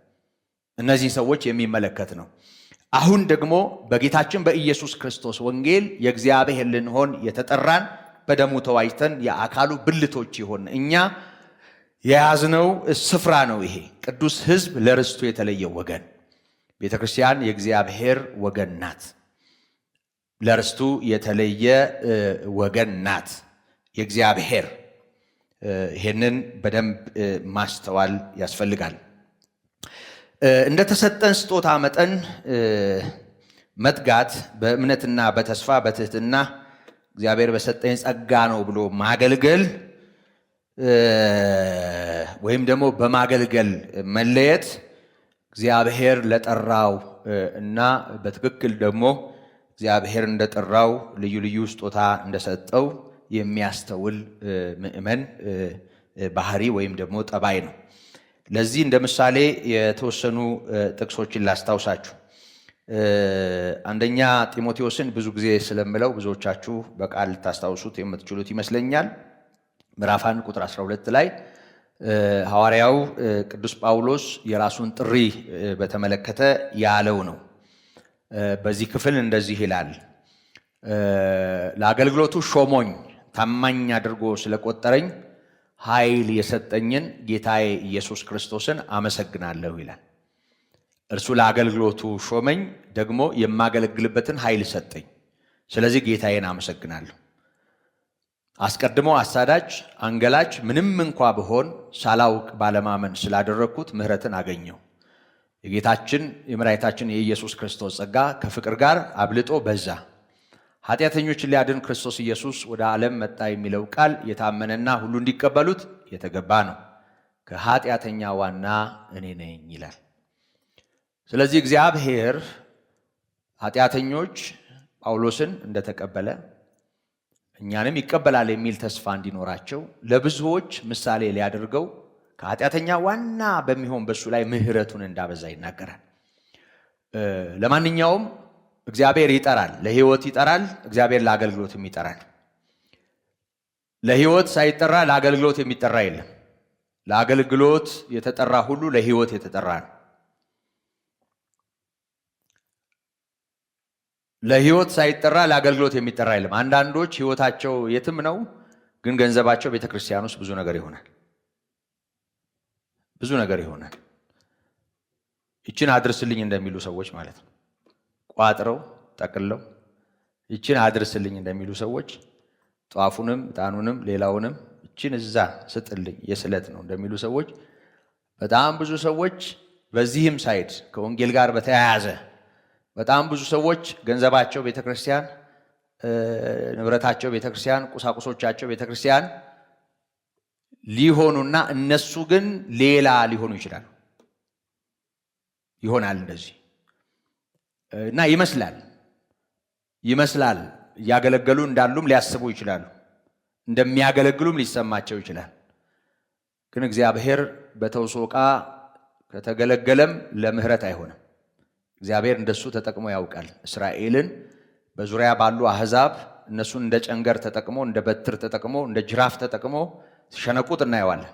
እነዚህን ሰዎች የሚመለከት ነው። አሁን ደግሞ በጌታችን በኢየሱስ ክርስቶስ ወንጌል የእግዚአብሔር ልንሆን የተጠራን በደሙ ተዋጅተን የአካሉ ብልቶች ይሆን እኛ የያዝነው ስፍራ ነው። ይሄ ቅዱስ ሕዝብ ለርስቱ የተለየ ወገን። ቤተ ክርስቲያን የእግዚአብሔር ወገን ናት። ለርስቱ የተለየ ወገን ናት። የእግዚአብሔር ይሄንን በደንብ ማስተዋል ያስፈልጋል። እንደተሰጠን ስጦታ መጠን መትጋት፣ በእምነትና በተስፋ በትህትና እግዚአብሔር በሰጠኝ ጸጋ ነው ብሎ ማገልገል ወይም ደግሞ በማገልገል መለየት እግዚአብሔር ለጠራው እና በትክክል ደግሞ እግዚአብሔር እንደጠራው ልዩ ልዩ ስጦታ እንደሰጠው የሚያስተውል ምእመን ባህሪ ወይም ደግሞ ጠባይ ነው። ለዚህ እንደ ምሳሌ የተወሰኑ ጥቅሶችን ላስታውሳችሁ። አንደኛ ጢሞቴዎስን ብዙ ጊዜ ስለምለው ብዙዎቻችሁ በቃል ልታስታውሱት የምትችሉት ይመስለኛል። ምዕራፍ 1 ቁጥር 12 ላይ ሐዋርያው ቅዱስ ጳውሎስ የራሱን ጥሪ በተመለከተ ያለው ነው። በዚህ ክፍል እንደዚህ ይላል፣ ለአገልግሎቱ ሾሞኝ ታማኝ አድርጎ ስለቆጠረኝ ኃይል የሰጠኝን ጌታዬ ኢየሱስ ክርስቶስን አመሰግናለሁ ይላል። እርሱ ለአገልግሎቱ ሾመኝ፣ ደግሞ የማገለግልበትን ኃይል ሰጠኝ። ስለዚህ ጌታዬን አመሰግናለሁ። አስቀድሞ አሳዳጅ፣ አንገላች ምንም እንኳ ብሆን ሳላውቅ ባለማመን ስላደረግኩት ምሕረትን አገኘው። የጌታችን የመድኃኒታችን የኢየሱስ ክርስቶስ ጸጋ ከፍቅር ጋር አብልጦ በዛ። ኃጢአተኞችን ሊያድን ክርስቶስ ኢየሱስ ወደ ዓለም መጣ የሚለው ቃል የታመነና ሁሉ እንዲቀበሉት የተገባ ነው። ከኃጢአተኛ ዋና እኔ ነኝ ይላል። ስለዚህ እግዚአብሔር ኃጢአተኞች ጳውሎስን እንደተቀበለ እኛንም ይቀበላል የሚል ተስፋ እንዲኖራቸው ለብዙዎች ምሳሌ ሊያደርገው ከኃጢአተኛ ዋና በሚሆን በሱ ላይ ምሕረቱን እንዳበዛ ይናገራል። ለማንኛውም እግዚአብሔር ይጠራል፣ ለሕይወት ይጠራል። እግዚአብሔር ለአገልግሎትም ይጠራል። ለሕይወት ሳይጠራ ለአገልግሎት የሚጠራ የለም። ለአገልግሎት የተጠራ ሁሉ ለሕይወት የተጠራ ነው። ለሕይወት ሳይጠራ ለአገልግሎት የሚጠራ የለም። አንዳንዶች ሕይወታቸው የትም ነው፣ ግን ገንዘባቸው ቤተ ክርስቲያን ውስጥ ብዙ ነገር ይሆናል። ብዙ ነገር ይሆናል። ይችን አድርስልኝ እንደሚሉ ሰዎች ማለት ነው። ቋጥረው ጠቅለው ይችን አድርስልኝ እንደሚሉ ሰዎች ጧፉንም ዕጣኑንም ሌላውንም ይችን እዛ ስጥልኝ የስለት ነው እንደሚሉ ሰዎች በጣም ብዙ ሰዎች በዚህም ሳይድ ከወንጌል ጋር በተያያዘ በጣም ብዙ ሰዎች ገንዘባቸው ቤተክርስቲያን፣ ንብረታቸው ቤተክርስቲያን፣ ቁሳቁሶቻቸው ቤተክርስቲያን ሊሆኑና እነሱ ግን ሌላ ሊሆኑ ይችላሉ። ይሆናል እንደዚህ እና ይመስላል እያገለገሉ እንዳሉም ሊያስቡ ይችላሉ። እንደሚያገለግሉም ሊሰማቸው ይችላል። ግን እግዚአብሔር በተውሶ ዕቃ ከተገለገለም ለምህረት አይሆንም። እግዚአብሔር እንደሱ ተጠቅሞ ያውቃል። እስራኤልን በዙሪያ ባሉ አሕዛብ እነሱን እንደ ጨንገር ተጠቅሞ፣ እንደ በትር ተጠቅሞ፣ እንደ ጅራፍ ተጠቅሞ ሲሸነቁት እናየዋለን።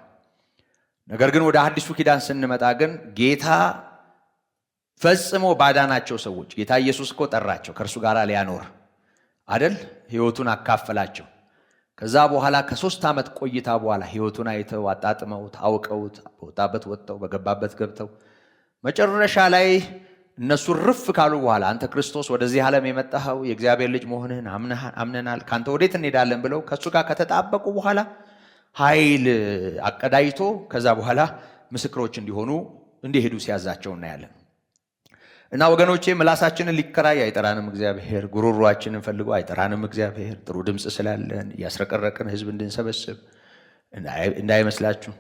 ነገር ግን ወደ አዲሱ ኪዳን ስንመጣ ግን ጌታ ፈጽሞ ባዳናቸው ሰዎች ጌታ ኢየሱስ እኮ ጠራቸው ከእርሱ ጋር ሊያኖር አደል? ሕይወቱን አካፈላቸው። ከዛ በኋላ ከ3 ዓመት ቆይታ በኋላ ሕይወቱን አይተው አጣጥመውት አውቀውት በወጣበት ወጥተው በገባበት ገብተው መጨረሻ ላይ እነሱ ርፍ ካሉ በኋላ አንተ ክርስቶስ ወደዚህ ዓለም የመጣኸው የእግዚአብሔር ልጅ መሆንህን አምነናል፣ ካንተ ወዴት እንሄዳለን ብለው ከእሱ ጋር ከተጣበቁ በኋላ ኃይል አቀዳጅቶ ከዛ በኋላ ምስክሮች እንዲሄዱ ሲያዛቸው እናያለን። እና ወገኖቼ ምላሳችንን ሊከራይ አይጠራንም እግዚአብሔር። ጉሮሯችንን ፈልጎ አይጠራንም እግዚአብሔር። ጥሩ ድምፅ ስላለን እያስረቀረቅን ህዝብ እንድንሰበስብ እንዳይመስላችሁ።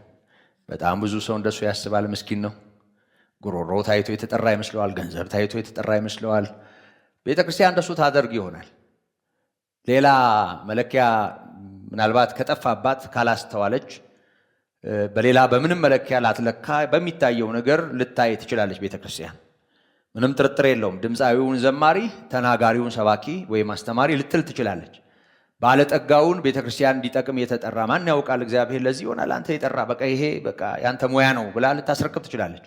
በጣም ብዙ ሰው እንደሱ ያስባል። ምስኪን ነው። ጉሮሮ ታይቶ የተጠራ ይመስለዋል። ገንዘብ ታይቶ የተጠራ ይመስለዋል። ቤተ ክርስቲያን እንደሱ ታደርግ ይሆናል። ሌላ መለኪያ ምናልባት ከጠፋባት ካላስተዋለች በሌላ በምንም መለኪያ ላትለካ በሚታየው ነገር ልታይ ትችላለች ቤተ ክርስቲያን። ምንም ጥርጥር የለውም። ድምፃዊውን ዘማሪ፣ ተናጋሪውን ሰባኪ ወይም አስተማሪ ልትል ትችላለች። ባለጠጋውን ቤተ ክርስቲያን እንዲጠቅም የተጠራ ማን ያውቃል እግዚአብሔር ለዚህ ይሆናል አንተ የጠራ በቃ ይሄ በቃ ያንተ ሙያ ነው ብላ ልታስረክብ ትችላለች።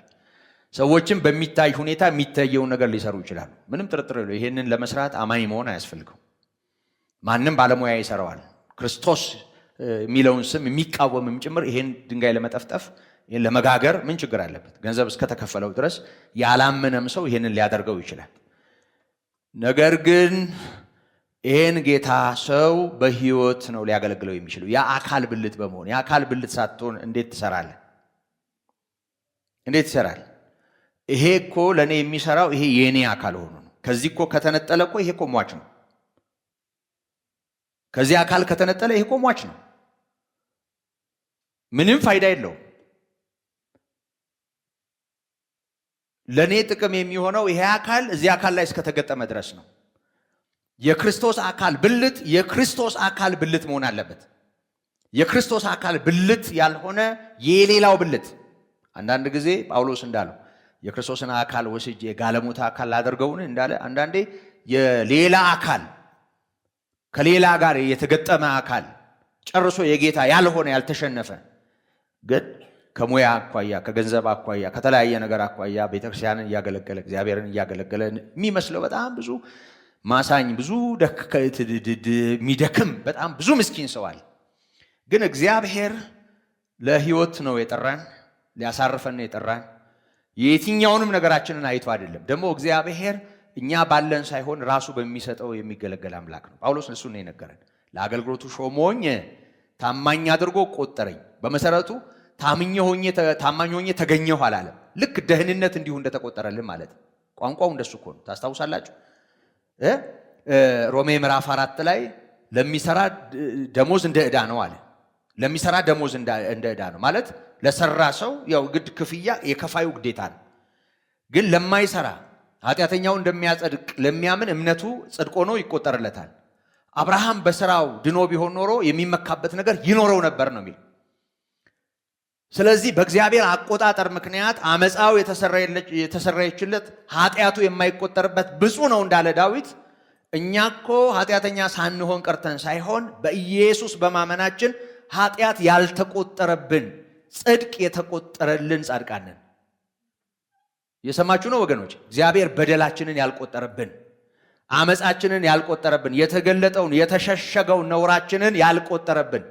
ሰዎችም በሚታይ ሁኔታ የሚታየውን ነገር ሊሰሩ ይችላሉ። ምንም ጥርጥር የለውም። ይሄንን ለመስራት አማኝ መሆን አያስፈልገው። ማንም ባለሙያ ይሰራዋል። ክርስቶስ የሚለውን ስም የሚቃወምም ጭምር ይሄን ድንጋይ ለመጠፍጠፍ ይሄን ለመጋገር ምን ችግር አለበት? ገንዘብ እስከተከፈለው ድረስ ያላመነም ሰው ይሄንን ሊያደርገው ይችላል። ነገር ግን ይህን ጌታ ሰው በህይወት ነው ሊያገለግለው የሚችለው የአካል ብልት በመሆን። የአካል ብልት ሳትሆን እንዴት ትሰራለህ? እንዴት ይሰራል? ይሄ እኮ ለእኔ የሚሰራው ይሄ የእኔ አካል ሆኖ ነው። ከዚህ እኮ ከተነጠለ እኮ ይሄ እኮ ሟች ነው። ከዚህ አካል ከተነጠለ ይሄ እኮ ሟች ነው። ምንም ፋይዳ የለውም። ለእኔ ጥቅም የሚሆነው ይሄ አካል እዚህ አካል ላይ እስከተገጠመ ድረስ ነው። የክርስቶስ አካል ብልት የክርስቶስ አካል ብልት መሆን አለበት። የክርስቶስ አካል ብልት ያልሆነ የሌላው ብልት። አንዳንድ ጊዜ ጳውሎስ እንዳለው የክርስቶስን አካል ወስጄ የጋለሞታ አካል ላደርገውን እንዳለ፣ አንዳንዴ የሌላ አካል ከሌላ ጋር የተገጠመ አካል ጨርሶ የጌታ ያልሆነ ያልተሸነፈ ግን ከሙያ አኳያ ከገንዘብ አኳያ ከተለያየ ነገር አኳያ ቤተክርስቲያንን እያገለገለ እግዚአብሔርን እያገለገለ የሚመስለው በጣም ብዙ ማሳኝ ብዙ የሚደክም በጣም ብዙ ምስኪን ሰው አለ። ግን እግዚአብሔር ለህይወት ነው የጠራን፣ ሊያሳርፈን ነው የጠራን። የትኛውንም ነገራችንን አይቶ አይደለም። ደግሞ እግዚአብሔር እኛ ባለን ሳይሆን ራሱ በሚሰጠው የሚገለገል አምላክ ነው። ጳውሎስ እሱን ነው የነገረን። ለአገልግሎቱ ሾሞኝ ታማኝ አድርጎ ቆጠረኝ። በመሰረቱ ታማኝ ሆኜ ተገኘሁ አላለም። ልክ ደህንነት እንዲሁ እንደተቆጠረልን ማለት ነው። ቋንቋው እንደሱ እኮ ነው። ታስታውሳላችሁ? ሮሜ ምዕራፍ 4 ላይ ለሚሰራ ደሞዝ እንደ ዕዳ ነው አለ። ለሚሰራ ደሞዝ እንደ ዕዳ ነው ማለት ለሰራ ሰው ያው ግድ ክፍያ የከፋዩ ግዴታ ነው። ግን ለማይሰራ ኃጢአተኛው እንደሚያጸድቅ ለሚያምን እምነቱ ጽድቅ ሆኖ ይቆጠርለታል። አብርሃም በስራው ድኖ ቢሆን ኖሮ የሚመካበት ነገር ይኖረው ነበር ነው የሚል። ስለዚህ በእግዚአብሔር አቆጣጠር ምክንያት አመፃው የተሰረየችለት ኃጢአቱ የማይቆጠርበት ብፁዕ ነው እንዳለ ዳዊት፣ እኛ እኮ ኃጢአተኛ ሳንሆን ቀርተን ሳይሆን በኢየሱስ በማመናችን ኃጢአት ያልተቆጠረብን ጽድቅ የተቆጠረልን ጻድቃን ነን። የሰማችሁ ነው ወገኖች? እግዚአብሔር በደላችንን ያልቆጠረብን፣ አመፃችንን ያልቆጠረብን፣ የተገለጠውን የተሸሸገውን ነውራችንን ያልቆጠረብን፣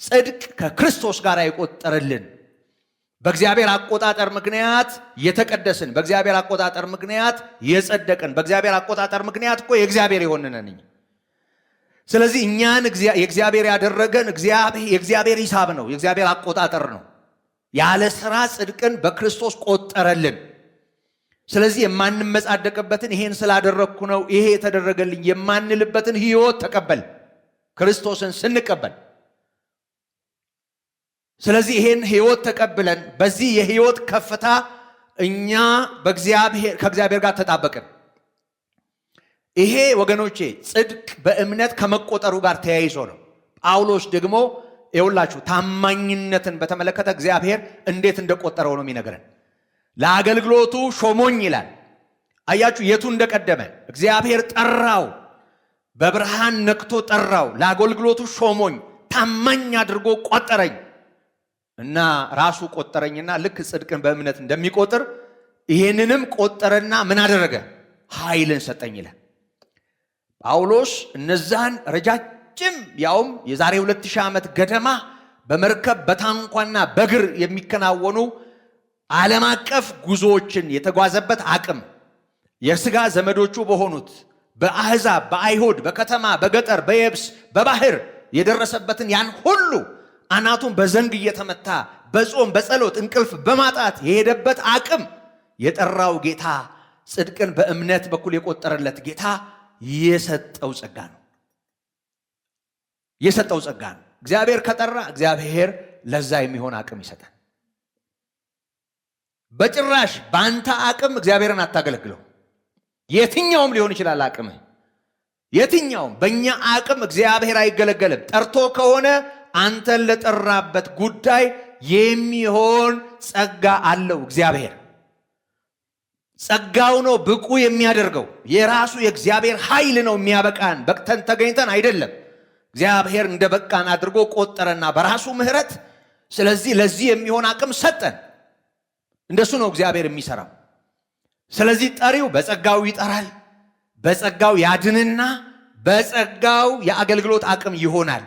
ጽድቅ ከክርስቶስ ጋር የቆጠረልን፣ በእግዚአብሔር አቆጣጠር ምክንያት የተቀደስን፣ በእግዚአብሔር አቆጣጠር ምክንያት የጸደቅን፣ በእግዚአብሔር አቆጣጠር ምክንያት እኮ የእግዚአብሔር የሆንነን። ስለዚህ እኛን የእግዚአብሔር ያደረገን የእግዚአብሔር ሂሳብ ነው፣ የእግዚአብሔር አቆጣጠር ነው። ያለ ሥራ ጽድቅን በክርስቶስ ቆጠረልን። ስለዚህ የማንመጻደቅበትን ይሄን ስላደረግኩ ነው ይሄ የተደረገልኝ የማንልበትን ሕይወት ተቀበል ክርስቶስን ስንቀበል። ስለዚህ ይሄን ሕይወት ተቀብለን በዚህ የሕይወት ከፍታ እኛ ከእግዚአብሔር ጋር ተጣበቅን። ይሄ ወገኖቼ ጽድቅ በእምነት ከመቆጠሩ ጋር ተያይዞ ነው። ጳውሎስ ደግሞ ይኸውላችሁ ታማኝነትን በተመለከተ እግዚአብሔር እንዴት እንደቆጠረው ነው የሚነግረን። ለአገልግሎቱ ሾሞኝ ይላል። አያችሁ የቱ እንደቀደመ እግዚአብሔር ጠራው፣ በብርሃን ነክቶ ጠራው። ለአገልግሎቱ ሾሞኝ ታማኝ አድርጎ ቆጠረኝ እና ራሱ ቆጠረኝና ልክ ጽድቅን በእምነት እንደሚቆጥር ይሄንንም ቆጠረና ምን አደረገ? ኃይልን ሰጠኝ ይላል ጳውሎስ። እነዛን ረጃጅም ያውም የዛሬ 2000 ዓመት ገደማ በመርከብ በታንኳና በእግር የሚከናወኑ ዓለም አቀፍ ጉዞዎችን የተጓዘበት አቅም የሥጋ ዘመዶቹ በሆኑት በአሕዛብ፣ በአይሁድ፣ በከተማ፣ በገጠር፣ በየብስ፣ በባህር የደረሰበትን ያን ሁሉ አናቱን በዘንግ እየተመታ በጾም በጸሎት እንቅልፍ በማጣት የሄደበት አቅም የጠራው ጌታ ጽድቅን በእምነት በኩል የቆጠረለት ጌታ የሰጠው ጸጋ ነው። የሰጠው ጸጋ ነው። እግዚአብሔር ከጠራ እግዚአብሔር ለዛ የሚሆን አቅም ይሰጣል። በጭራሽ በአንተ አቅም እግዚአብሔርን አታገለግለው። የትኛውም ሊሆን ይችላል አቅምህ፣ የትኛውም። በእኛ አቅም እግዚአብሔር አይገለገልም። ጠርቶ ከሆነ አንተን ለጠራበት ጉዳይ የሚሆን ጸጋ አለው እግዚአብሔር። ጸጋው ነው ብቁ የሚያደርገው። የራሱ የእግዚአብሔር ኃይል ነው የሚያበቃን። በቅተን ተገኝተን አይደለም። እግዚአብሔር እንደ በቃን አድርጎ ቆጠረና በራሱ ምሕረት ስለዚህ ለዚህ የሚሆን አቅም ሰጠን። እንደሱ ነው እግዚአብሔር የሚሰራው። ስለዚህ ጠሪው በጸጋው ይጠራል፣ በጸጋው ያድንና በጸጋው የአገልግሎት አቅም ይሆናል።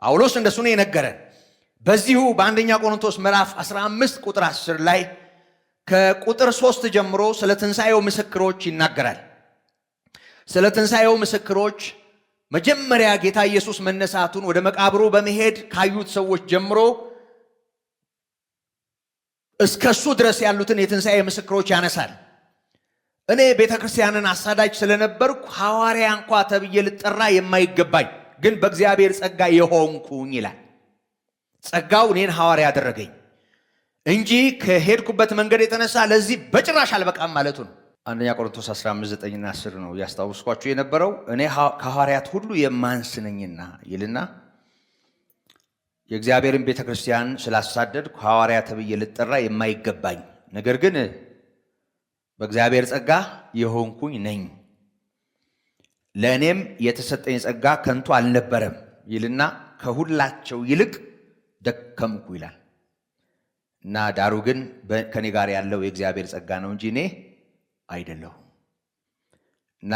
ጳውሎስ እንደሱ ነው የነገረን። በዚሁ በአንደኛ ቆሮንቶስ ምዕራፍ 15 ቁጥር 10 ላይ ከቁጥር 3 ጀምሮ ስለ ትንሣኤው ምስክሮች ይናገራል። ስለ ትንሣኤው ምስክሮች መጀመሪያ ጌታ ኢየሱስ መነሳቱን ወደ መቃብሩ በመሄድ ካዩት ሰዎች ጀምሮ እስከሱ ድረስ ያሉትን የትንሣኤ ምስክሮች ያነሳል። እኔ ቤተክርስቲያንን አሳዳጅ ስለነበርኩ ሐዋርያ እንኳ ተብዬ ልጠራ የማይገባኝ ግን በእግዚአብሔር ጸጋ የሆንኩኝ ይላል። ጸጋው እኔን ሐዋርያ ያደረገኝ እንጂ ከሄድኩበት መንገድ የተነሳ ለዚህ በጭራሽ አልበቃም ማለቱ ነው። አንደኛ ቆሮንቶስ 15:9 እና 10 ነው ያስታውስኳችሁ የነበረው። እኔ ከሐዋርያት ሁሉ የማንስ ነኝና ይልና የእግዚአብሔርን ቤተክርስቲያን ስላሳደድኩ ሐዋርያ ተብዬ ልጠራ የማይገባኝ ነገር ግን በእግዚአብሔር ጸጋ የሆንኩኝ ነኝ። ለእኔም የተሰጠኝ ጸጋ ከንቱ አልነበረም ይልና ከሁላቸው ይልቅ ደከምኩ ይላል እና ዳሩ ግን ከኔ ጋር ያለው የእግዚአብሔር ጸጋ ነው እንጂ እኔ አይደለሁም። እና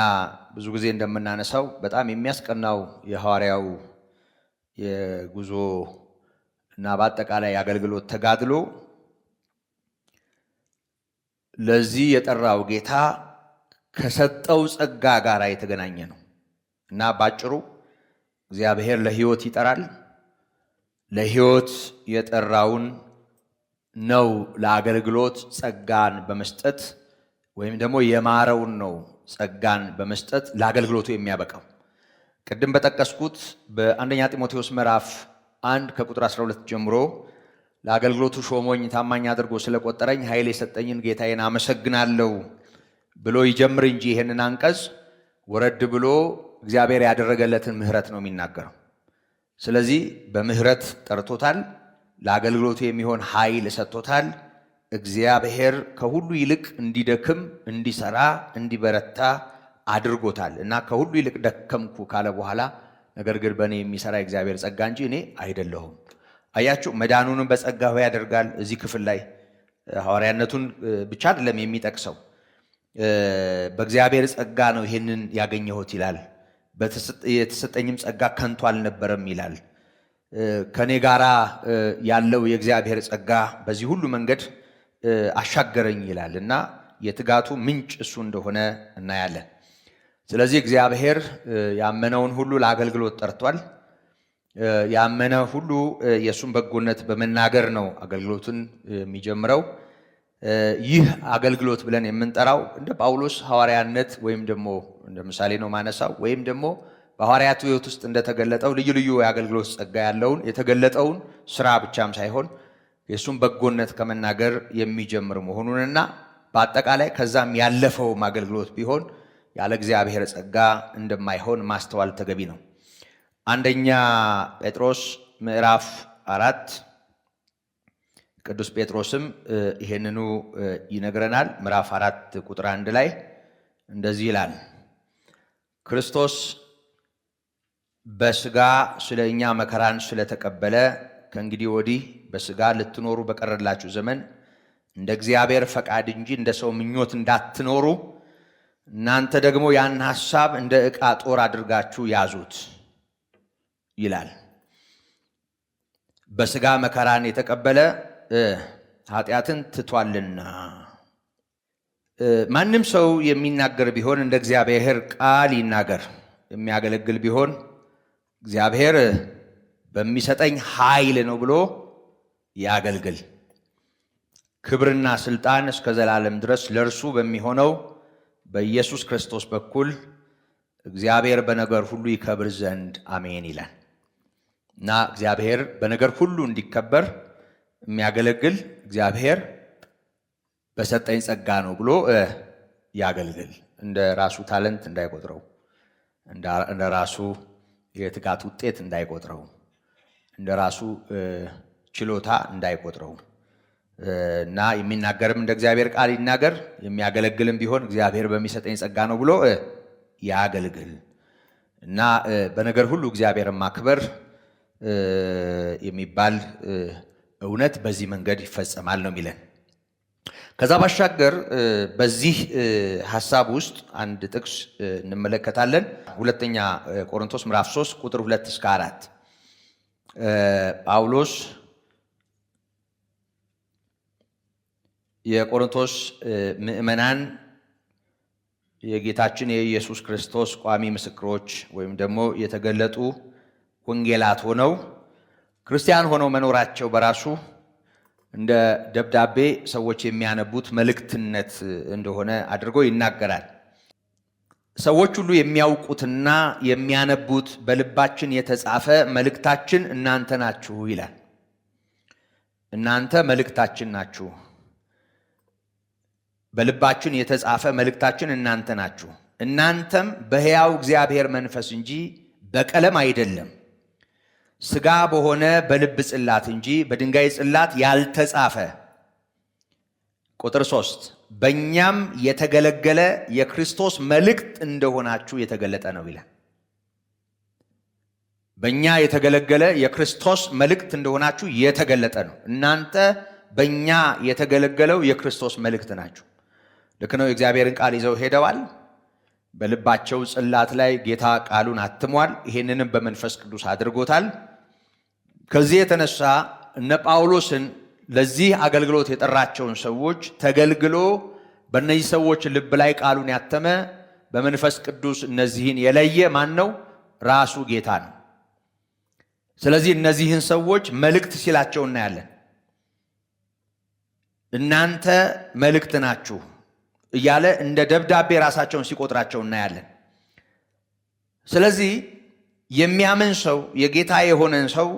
ብዙ ጊዜ እንደምናነሳው በጣም የሚያስቀናው የሐዋርያው የጉዞ እና በአጠቃላይ አገልግሎት ተጋድሎ ለዚህ የጠራው ጌታ ከሰጠው ጸጋ ጋር የተገናኘ ነው እና ባጭሩ እግዚአብሔር ለሕይወት ይጠራል። ለሕይወት የጠራውን ነው ለአገልግሎት ጸጋን በመስጠት ወይም ደግሞ የማረውን ነው ጸጋን በመስጠት ለአገልግሎቱ የሚያበቃው። ቅድም በጠቀስኩት በአንደኛ ጢሞቴዎስ ምዕራፍ 1 ከቁጥር 12 ጀምሮ ለአገልግሎቱ ሾሞኝ ታማኝ አድርጎ ስለቆጠረኝ ኃይል የሰጠኝን ጌታዬን አመሰግናለሁ ብሎ ይጀምር እንጂ ይሄንን አንቀጽ ወረድ ብሎ እግዚአብሔር ያደረገለትን ምሕረት ነው የሚናገረው። ስለዚህ በምሕረት ጠርቶታል፣ ለአገልግሎቱ የሚሆን ኃይል ሰጥቶታል። እግዚአብሔር ከሁሉ ይልቅ እንዲደክም፣ እንዲሰራ፣ እንዲበረታ አድርጎታል እና ከሁሉ ይልቅ ደከምኩ ካለ በኋላ ነገር ግን በእኔ የሚሰራ እግዚአብሔር ጸጋ እንጂ እኔ አይደለሁም። አያችሁ፣ መዳኑንም በጸጋው ያደርጋል። እዚህ ክፍል ላይ ሐዋርያነቱን ብቻ አይደለም የሚጠቅሰው፣ በእግዚአብሔር ጸጋ ነው ይሄንን ያገኘሁት ይላል። የተሰጠኝም ጸጋ ከንቱ አልነበረም ይላል። ከኔ ጋራ ያለው የእግዚአብሔር ጸጋ በዚህ ሁሉ መንገድ አሻገረኝ ይላል እና የትጋቱ ምንጭ እሱ እንደሆነ እናያለን። ስለዚህ እግዚአብሔር ያመነውን ሁሉ ለአገልግሎት ጠርቷል። ያመነ ሁሉ የእሱን በጎነት በመናገር ነው አገልግሎቱን የሚጀምረው። ይህ አገልግሎት ብለን የምንጠራው እንደ ጳውሎስ ሐዋርያነት ወይም ደግሞ እንደ ምሳሌ ነው ማነሳው፣ ወይም ደግሞ በሐዋርያቱ ሕይወት ውስጥ እንደተገለጠው ልዩ ልዩ የአገልግሎት ጸጋ ያለውን የተገለጠውን ስራ ብቻም ሳይሆን የእሱን በጎነት ከመናገር የሚጀምር መሆኑንና በአጠቃላይ ከዛም ያለፈውም አገልግሎት ቢሆን ያለ እግዚአብሔር ጸጋ እንደማይሆን ማስተዋል ተገቢ ነው። አንደኛ ጴጥሮስ ምዕራፍ 4 ቅዱስ ጴጥሮስም ይሄንኑ ይነግረናል። ምዕራፍ 4 ቁጥር 1 ላይ እንደዚህ ይላል፣ ክርስቶስ በሥጋ ስለ እኛ መከራን ስለተቀበለ ከእንግዲህ ወዲህ በሥጋ ልትኖሩ በቀረላችሁ ዘመን እንደ እግዚአብሔር ፈቃድ እንጂ እንደ ሰው ምኞት እንዳትኖሩ እናንተ ደግሞ ያን ሐሳብ እንደ ዕቃ ጦር አድርጋችሁ ያዙት ይላል። በሥጋ መከራን የተቀበለ ኃጢአትን ትቷልና። ማንም ሰው የሚናገር ቢሆን እንደ እግዚአብሔር ቃል ይናገር፣ የሚያገለግል ቢሆን እግዚአብሔር በሚሰጠኝ ኃይል ነው ብሎ ያገልግል። ክብርና ስልጣን እስከ ዘላለም ድረስ ለእርሱ በሚሆነው በኢየሱስ ክርስቶስ በኩል እግዚአብሔር በነገር ሁሉ ይከብር ዘንድ አሜን ይላል እና እግዚአብሔር በነገር ሁሉ እንዲከበር የሚያገለግል እግዚአብሔር በሰጠኝ ጸጋ ነው ብሎ ያገልግል። እንደ ራሱ ታለንት እንዳይቆጥረው፣ እንደ ራሱ የትጋት ውጤት እንዳይቆጥረው፣ እንደ ራሱ ችሎታ እንዳይቆጥረው እና የሚናገርም እንደ እግዚአብሔር ቃል ይናገር፣ የሚያገለግልም ቢሆን እግዚአብሔር በሚሰጠኝ ጸጋ ነው ብሎ ያገልግል እና በነገር ሁሉ እግዚአብሔርን ማክበር የሚባል እውነት በዚህ መንገድ ይፈጸማል ነው የሚለን። ከዛ ባሻገር በዚህ ሐሳብ ውስጥ አንድ ጥቅስ እንመለከታለን። ሁለተኛ ቆሮንቶስ ምዕራፍ 3 ቁጥር 2 እስከ 4 ጳውሎስ የቆሮንቶስ ምዕመናን የጌታችን የኢየሱስ ክርስቶስ ቋሚ ምስክሮች ወይም ደግሞ የተገለጡ ወንጌላት ሆነው ክርስቲያን ሆነው መኖራቸው በራሱ እንደ ደብዳቤ ሰዎች የሚያነቡት መልእክትነት እንደሆነ አድርጎ ይናገራል። ሰዎች ሁሉ የሚያውቁትና የሚያነቡት በልባችን የተጻፈ መልእክታችን እናንተ ናችሁ ይላል። እናንተ መልእክታችን ናችሁ። በልባችን የተጻፈ መልእክታችን እናንተ ናችሁ። እናንተም በሕያው እግዚአብሔር መንፈስ እንጂ በቀለም አይደለም፣ ሥጋ በሆነ በልብ ጽላት እንጂ በድንጋይ ጽላት ያልተጻፈ። ቁጥር 3 በእኛም የተገለገለ የክርስቶስ መልእክት እንደሆናችሁ የተገለጠ ነው ይላል። በእኛ የተገለገለ የክርስቶስ መልእክት እንደሆናችሁ የተገለጠ ነው። እናንተ በእኛ የተገለገለው የክርስቶስ መልእክት ናችሁ። ልክ ነው። የእግዚአብሔርን ቃል ይዘው ሄደዋል። በልባቸው ጽላት ላይ ጌታ ቃሉን አትሟል። ይሄንንም በመንፈስ ቅዱስ አድርጎታል። ከዚህ የተነሳ እነ ጳውሎስን ለዚህ አገልግሎት የጠራቸውን ሰዎች ተገልግሎ በእነዚህ ሰዎች ልብ ላይ ቃሉን ያተመ በመንፈስ ቅዱስ እነዚህን የለየ ማን ነው? ራሱ ጌታ ነው። ስለዚህ እነዚህን ሰዎች መልእክት ሲላቸው እናያለን። እናንተ መልእክት ናችሁ እያለ እንደ ደብዳቤ ራሳቸውን ሲቆጥራቸው እናያለን። ስለዚህ የሚያምን ሰው የጌታ የሆነን ሰው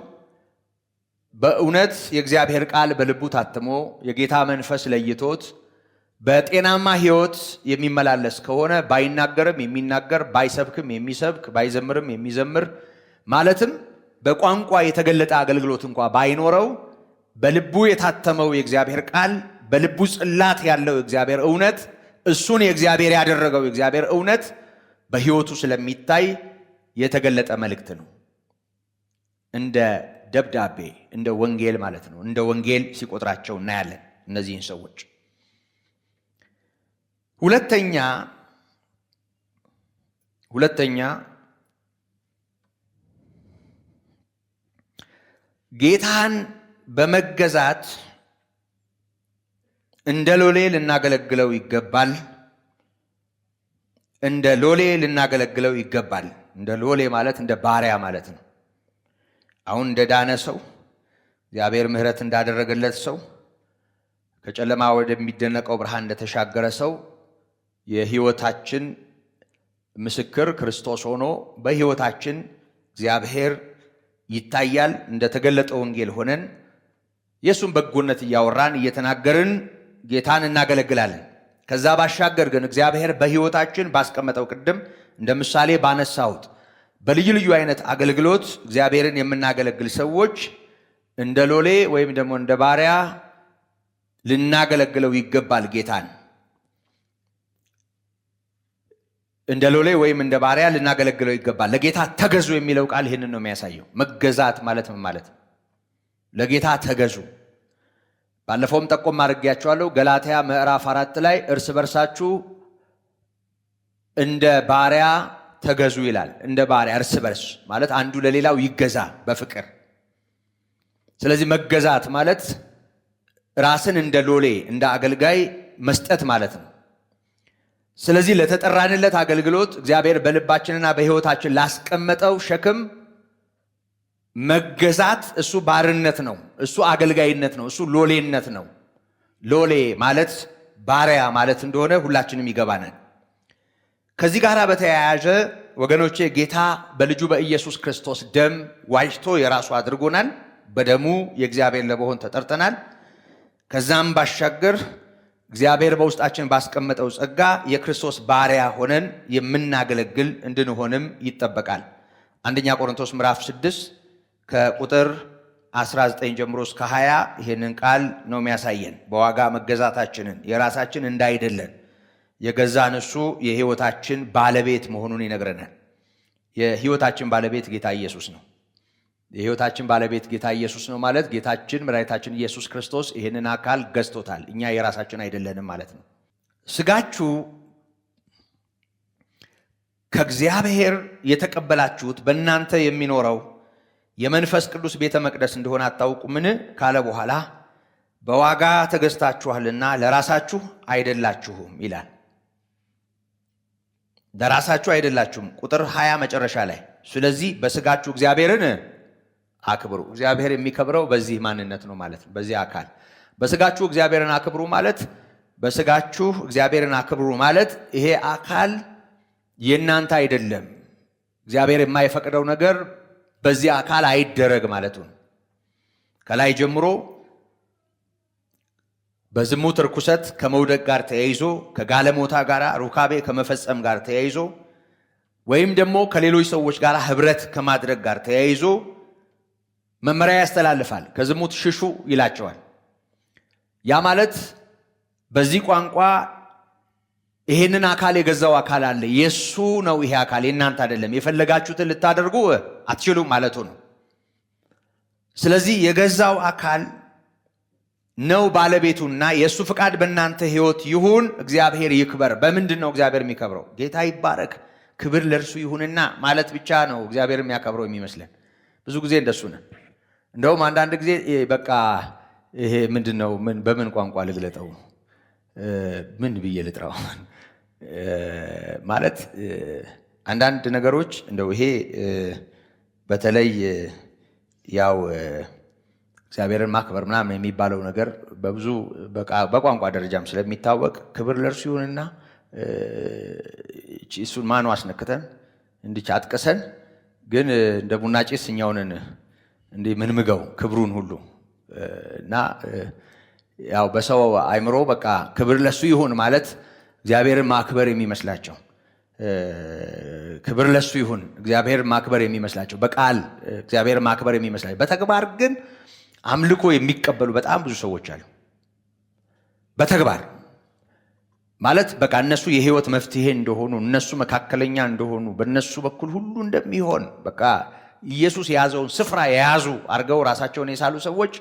በእውነት የእግዚአብሔር ቃል በልቡ ታትሞ የጌታ መንፈስ ለይቶት በጤናማ ሕይወት የሚመላለስ ከሆነ ባይናገርም የሚናገር፣ ባይሰብክም የሚሰብክ፣ ባይዘምርም የሚዘምር ማለትም በቋንቋ የተገለጠ አገልግሎት እንኳ ባይኖረው በልቡ የታተመው የእግዚአብሔር ቃል በልቡ ጽላት ያለው የእግዚአብሔር እውነት እሱን የእግዚአብሔር ያደረገው የእግዚአብሔር እውነት በሕይወቱ ስለሚታይ የተገለጠ መልእክት ነው። እንደ ደብዳቤ እንደ ወንጌል ማለት ነው። እንደ ወንጌል ሲቆጥራቸው እናያለን እነዚህን ሰዎች። ሁለተኛ ጌታን በመገዛት እንደ ሎሌ ልናገለግለው ይገባል። እንደ ሎሌ ልናገለግለው ይገባል። እንደ ሎሌ ማለት እንደ ባሪያ ማለት ነው። አሁን እንደ ዳነ ሰው እግዚአብሔር ምሕረት እንዳደረገለት ሰው ከጨለማ ወደሚደነቀው ብርሃን እንደተሻገረ ሰው የሕይወታችን ምስክር ክርስቶስ ሆኖ በሕይወታችን እግዚአብሔር ይታያል። እንደተገለጠ ወንጌል ሆነን የእሱን በጎነት እያወራን እየተናገርን ጌታን እናገለግላለን። ከዛ ባሻገር ግን እግዚአብሔር በሕይወታችን ባስቀመጠው ቅድም እንደ ምሳሌ ባነሳሁት በልዩ ልዩ አይነት አገልግሎት እግዚአብሔርን የምናገለግል ሰዎች እንደ ሎሌ ወይም ደግሞ እንደ ባሪያ ልናገለግለው ይገባል። ጌታን እንደ ሎሌ ወይም እንደ ባሪያ ልናገለግለው ይገባል። ለጌታ ተገዙ የሚለው ቃል ይህንን ነው የሚያሳየው። መገዛት ማለት ምን ማለት ነው? ለጌታ ተገዙ። ባለፈውም ጠቆም አድርጌያቸዋለሁ። ገላትያ ምዕራፍ 4 ላይ እርስ በርሳችሁ እንደ ባሪያ ተገዙ ይላል። እንደ ባሪያ እርስ በርስ ማለት አንዱ ለሌላው ይገዛ በፍቅር። ስለዚህ መገዛት ማለት ራስን እንደ ሎሌ እንደ አገልጋይ መስጠት ማለት ነው። ስለዚህ ለተጠራንለት አገልግሎት እግዚአብሔር በልባችንና በሕይወታችን ላስቀመጠው ሸክም መገዛት እሱ ባርነት ነው፣ እሱ አገልጋይነት ነው፣ እሱ ሎሌነት ነው። ሎሌ ማለት ባሪያ ማለት እንደሆነ ሁላችንም ይገባናል። ከዚህ ጋር በተያያዘ ወገኖቼ ጌታ በልጁ በኢየሱስ ክርስቶስ ደም ዋጅቶ የራሱ አድርጎናል። በደሙ የእግዚአብሔር ለመሆን ተጠርተናል። ከዛም ባሻገር እግዚአብሔር በውስጣችን ባስቀመጠው ጸጋ የክርስቶስ ባሪያ ሆነን የምናገለግል እንድንሆንም ይጠበቃል። አንደኛ ቆሮንቶስ ምዕራፍ 6 ከቁጥር 19 ጀምሮ እስከ 20 ይህንን ቃል ነው የሚያሳየን። በዋጋ መገዛታችንን የራሳችን እንዳይደለን የገዛን እሱ የሕይወታችን ባለቤት መሆኑን ይነግረናል። የሕይወታችን ባለቤት ጌታ ኢየሱስ ነው። የሕይወታችን ባለቤት ጌታ ኢየሱስ ነው ማለት ጌታችን መድኃኒታችን ኢየሱስ ክርስቶስ ይህንን አካል ገዝቶታል። እኛ የራሳችን አይደለንም ማለት ነው። ሥጋችሁ ከእግዚአብሔር የተቀበላችሁት በእናንተ የሚኖረው የመንፈስ ቅዱስ ቤተ መቅደስ እንደሆነ አታውቁምን ካለ በኋላ በዋጋ ተገዝታችኋልና ለራሳችሁ አይደላችሁም ይላል። ለራሳችሁ አይደላችሁም። ቁጥር 20 መጨረሻ ላይ ስለዚህ በስጋችሁ እግዚአብሔርን አክብሩ። እግዚአብሔር የሚከብረው በዚህ ማንነት ነው ማለት ነው፣ በዚህ አካል። በስጋችሁ እግዚአብሔርን አክብሩ ማለት በስጋችሁ እግዚአብሔርን አክብሩ ማለት ይሄ አካል የእናንተ አይደለም። እግዚአብሔር የማይፈቅደው ነገር በዚህ አካል አይደረግ ማለቱ ነው። ከላይ ጀምሮ በዝሙት ርኩሰት ከመውደቅ ጋር ተያይዞ ከጋለሞታ ጋር ሩካቤ ከመፈጸም ጋር ተያይዞ ወይም ደግሞ ከሌሎች ሰዎች ጋር ህብረት ከማድረግ ጋር ተያይዞ መመሪያ ያስተላልፋል። ከዝሙት ሽሹ ይላቸዋል። ያ ማለት በዚህ ቋንቋ ይሄንን አካል የገዛው አካል አለ፣ የሱ ነው ይሄ አካል፣ የእናንተ አይደለም፣ የፈለጋችሁትን ልታደርጉ አትችሉም ማለቱ ነው። ስለዚህ የገዛው አካል ነው ባለቤቱና የሱ ፍቃድ በእናንተ ህይወት ይሁን፣ እግዚአብሔር ይክበር። በምንድን ነው እግዚአብሔር የሚከብረው? ጌታ ይባረክ፣ ክብር ለእርሱ ይሁንና ማለት ብቻ ነው እግዚአብሔር የሚያከብረው የሚመስለን። ብዙ ጊዜ እንደሱ ነን። እንደውም አንዳንድ ጊዜ በቃ ይሄ ምንድነው በምን ቋንቋ ልግለጠው፣ ምን ብዬ ልጥራው ማለት አንዳንድ ነገሮች እንደው ይሄ በተለይ ያው እግዚአብሔርን ማክበር ምናምን የሚባለው ነገር በብዙ በቋንቋ ደረጃም ስለሚታወቅ ክብር ለእርሱ ይሁንና እሱን ማኑ አስነክተን እንዲች አጥቀሰን ግን እንደ ቡና ጭስ እኛውንን እንዴ ምንምገው ክብሩን ሁሉ እና ያው በሰው አይምሮ በቃ ክብር ለሱ ይሁን ማለት እግዚአብሔርን ማክበር የሚመስላቸው፣ ክብር ለሱ ይሁን እግዚአብሔርን ማክበር የሚመስላቸው፣ በቃል እግዚአብሔርን ማክበር የሚመስላቸው፣ በተግባር ግን አምልኮ የሚቀበሉ በጣም ብዙ ሰዎች አሉ። በተግባር ማለት በቃ እነሱ የህይወት መፍትሄ እንደሆኑ፣ እነሱ መካከለኛ እንደሆኑ፣ በእነሱ በኩል ሁሉ እንደሚሆን በቃ ኢየሱስ የያዘውን ስፍራ የያዙ አድርገው ራሳቸውን የሳሉ ሰዎች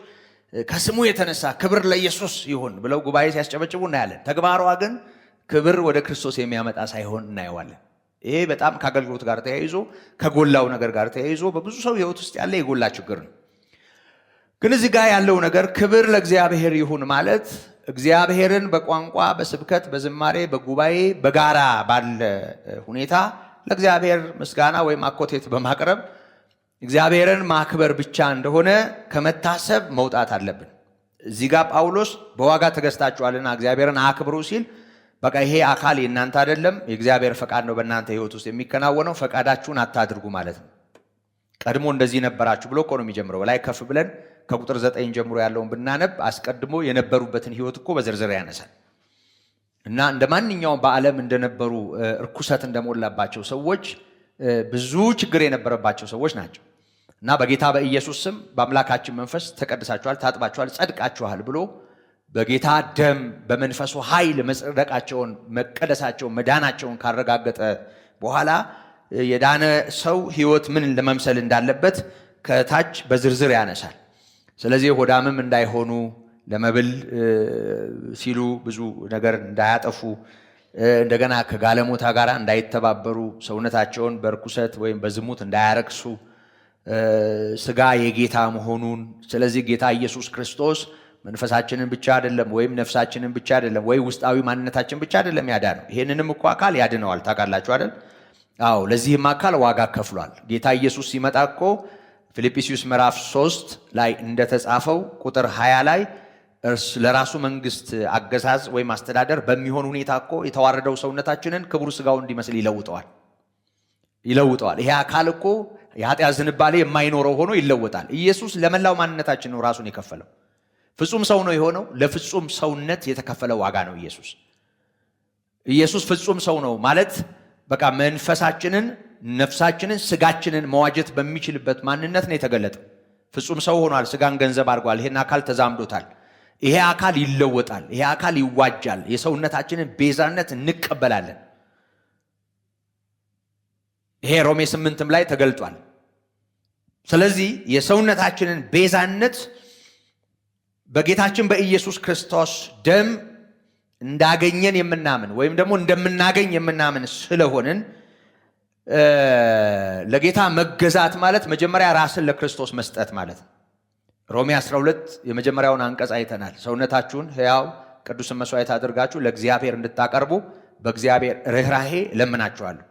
ከስሙ የተነሳ ክብር ለኢየሱስ ይሁን ብለው ጉባኤ ሲያስጨበጭቡ እናያለን። ተግባሯ ግን ክብር ወደ ክርስቶስ የሚያመጣ ሳይሆን እናየዋለን። ይሄ በጣም ከአገልግሎት ጋር ተያይዞ ከጎላው ነገር ጋር ተያይዞ በብዙ ሰው ህይወት ውስጥ ያለ የጎላ ችግር ነው። ግን እዚህ ጋር ያለው ነገር ክብር ለእግዚአብሔር ይሁን ማለት እግዚአብሔርን በቋንቋ በስብከት በዝማሬ በጉባኤ በጋራ ባለ ሁኔታ ለእግዚአብሔር ምስጋና ወይም አኮቴት በማቅረብ እግዚአብሔርን ማክበር ብቻ እንደሆነ ከመታሰብ መውጣት አለብን። እዚህ ጋር ጳውሎስ በዋጋ ተገዝታችኋልና እግዚአብሔርን አክብሩ ሲል በቃ ይሄ አካል የእናንተ አይደለም፣ የእግዚአብሔር ፈቃድ ነው በእናንተ ህይወት ውስጥ የሚከናወነው፣ ፈቃዳችሁን አታድርጉ ማለት ነው። ቀድሞ እንደዚህ ነበራችሁ ብሎ እኮ ነው የሚጀምረው። በላይ ከፍ ብለን ከቁጥር 9 ጀምሮ ያለውን ብናነብ አስቀድሞ የነበሩበትን ህይወት እኮ በዝርዝር ያነሳል እና እንደ ማንኛውም በዓለም እንደነበሩ እርኩሰት እንደሞላባቸው ሰዎች ብዙ ችግር የነበረባቸው ሰዎች ናቸው እና በጌታ በኢየሱስ ስም በአምላካችን መንፈስ ተቀድሳችኋል፣ ታጥባችኋል፣ ጸድቃችኋል ብሎ በጌታ ደም በመንፈሱ ኃይል መጽደቃቸውን፣ መቀደሳቸውን፣ መዳናቸውን ካረጋገጠ በኋላ የዳነ ሰው ህይወት ምን ለመምሰል እንዳለበት ከታች በዝርዝር ያነሳል። ስለዚህ ሆዳምም እንዳይሆኑ ለመብል ሲሉ ብዙ ነገር እንዳያጠፉ፣ እንደገና ከጋለሞታ ጋር እንዳይተባበሩ፣ ሰውነታቸውን በርኩሰት ወይም በዝሙት እንዳያረክሱ፣ ስጋ የጌታ መሆኑን፣ ስለዚህ ጌታ ኢየሱስ ክርስቶስ መንፈሳችንን ብቻ አይደለም ወይም ነፍሳችንን ብቻ አይደለም ወይ ውስጣዊ ማንነታችን ብቻ አይደለም ያዳነው፣ ይሄንንም እኮ አካል ያድነዋል። ታውቃላችሁ አይደል? አዎ፣ ለዚህም አካል ዋጋ ከፍሏል። ጌታ ኢየሱስ ሲመጣ እኮ ፊልጵስዩስ ምዕራፍ 3 ላይ እንደተጻፈው ቁጥር 20 ላይ ለራሱ መንግስት አገዛዝ ወይም አስተዳደር በሚሆን ሁኔታ እኮ የተዋረደው ሰውነታችንን ክቡር ስጋው እንዲመስል ይለውጠዋል። ይሄ አካል እኮ የኃጢአት ዝንባሌ የማይኖረው ሆኖ ይለወጣል። ኢየሱስ ለመላው ማንነታችን ነው ራሱን የከፈለው። ፍጹም ሰው ነው የሆነው። ለፍጹም ሰውነት የተከፈለ ዋጋ ነው ኢየሱስ ፍጹም ሰው ነው ማለት በቃ መንፈሳችንን፣ ነፍሳችንን፣ ስጋችንን መዋጀት በሚችልበት ማንነት ነው የተገለጠው። ፍጹም ሰው ሆኗል። ስጋን ገንዘብ አድርጓል። ይሄን አካል ተዛምዶታል። ይሄ አካል ይለወጣል። ይሄ አካል ይዋጃል። የሰውነታችንን ቤዛነት እንቀበላለን። ይሄ ሮሜ 8 ላይ ተገልጧል። ስለዚህ የሰውነታችንን ቤዛነት በጌታችን በኢየሱስ ክርስቶስ ደም እንዳገኘን የምናምን ወይም ደግሞ እንደምናገኝ የምናምን ስለሆንን ለጌታ መገዛት ማለት መጀመሪያ ራስን ለክርስቶስ መስጠት ማለት ነው። ሮሜ 12 የመጀመሪያውን አንቀጽ አይተናል። ሰውነታችሁን ሕያው ቅዱስ መስዋዕት አድርጋችሁ ለእግዚአብሔር እንድታቀርቡ በእግዚአብሔር ርኅራኄ ለምናችኋለሁ፣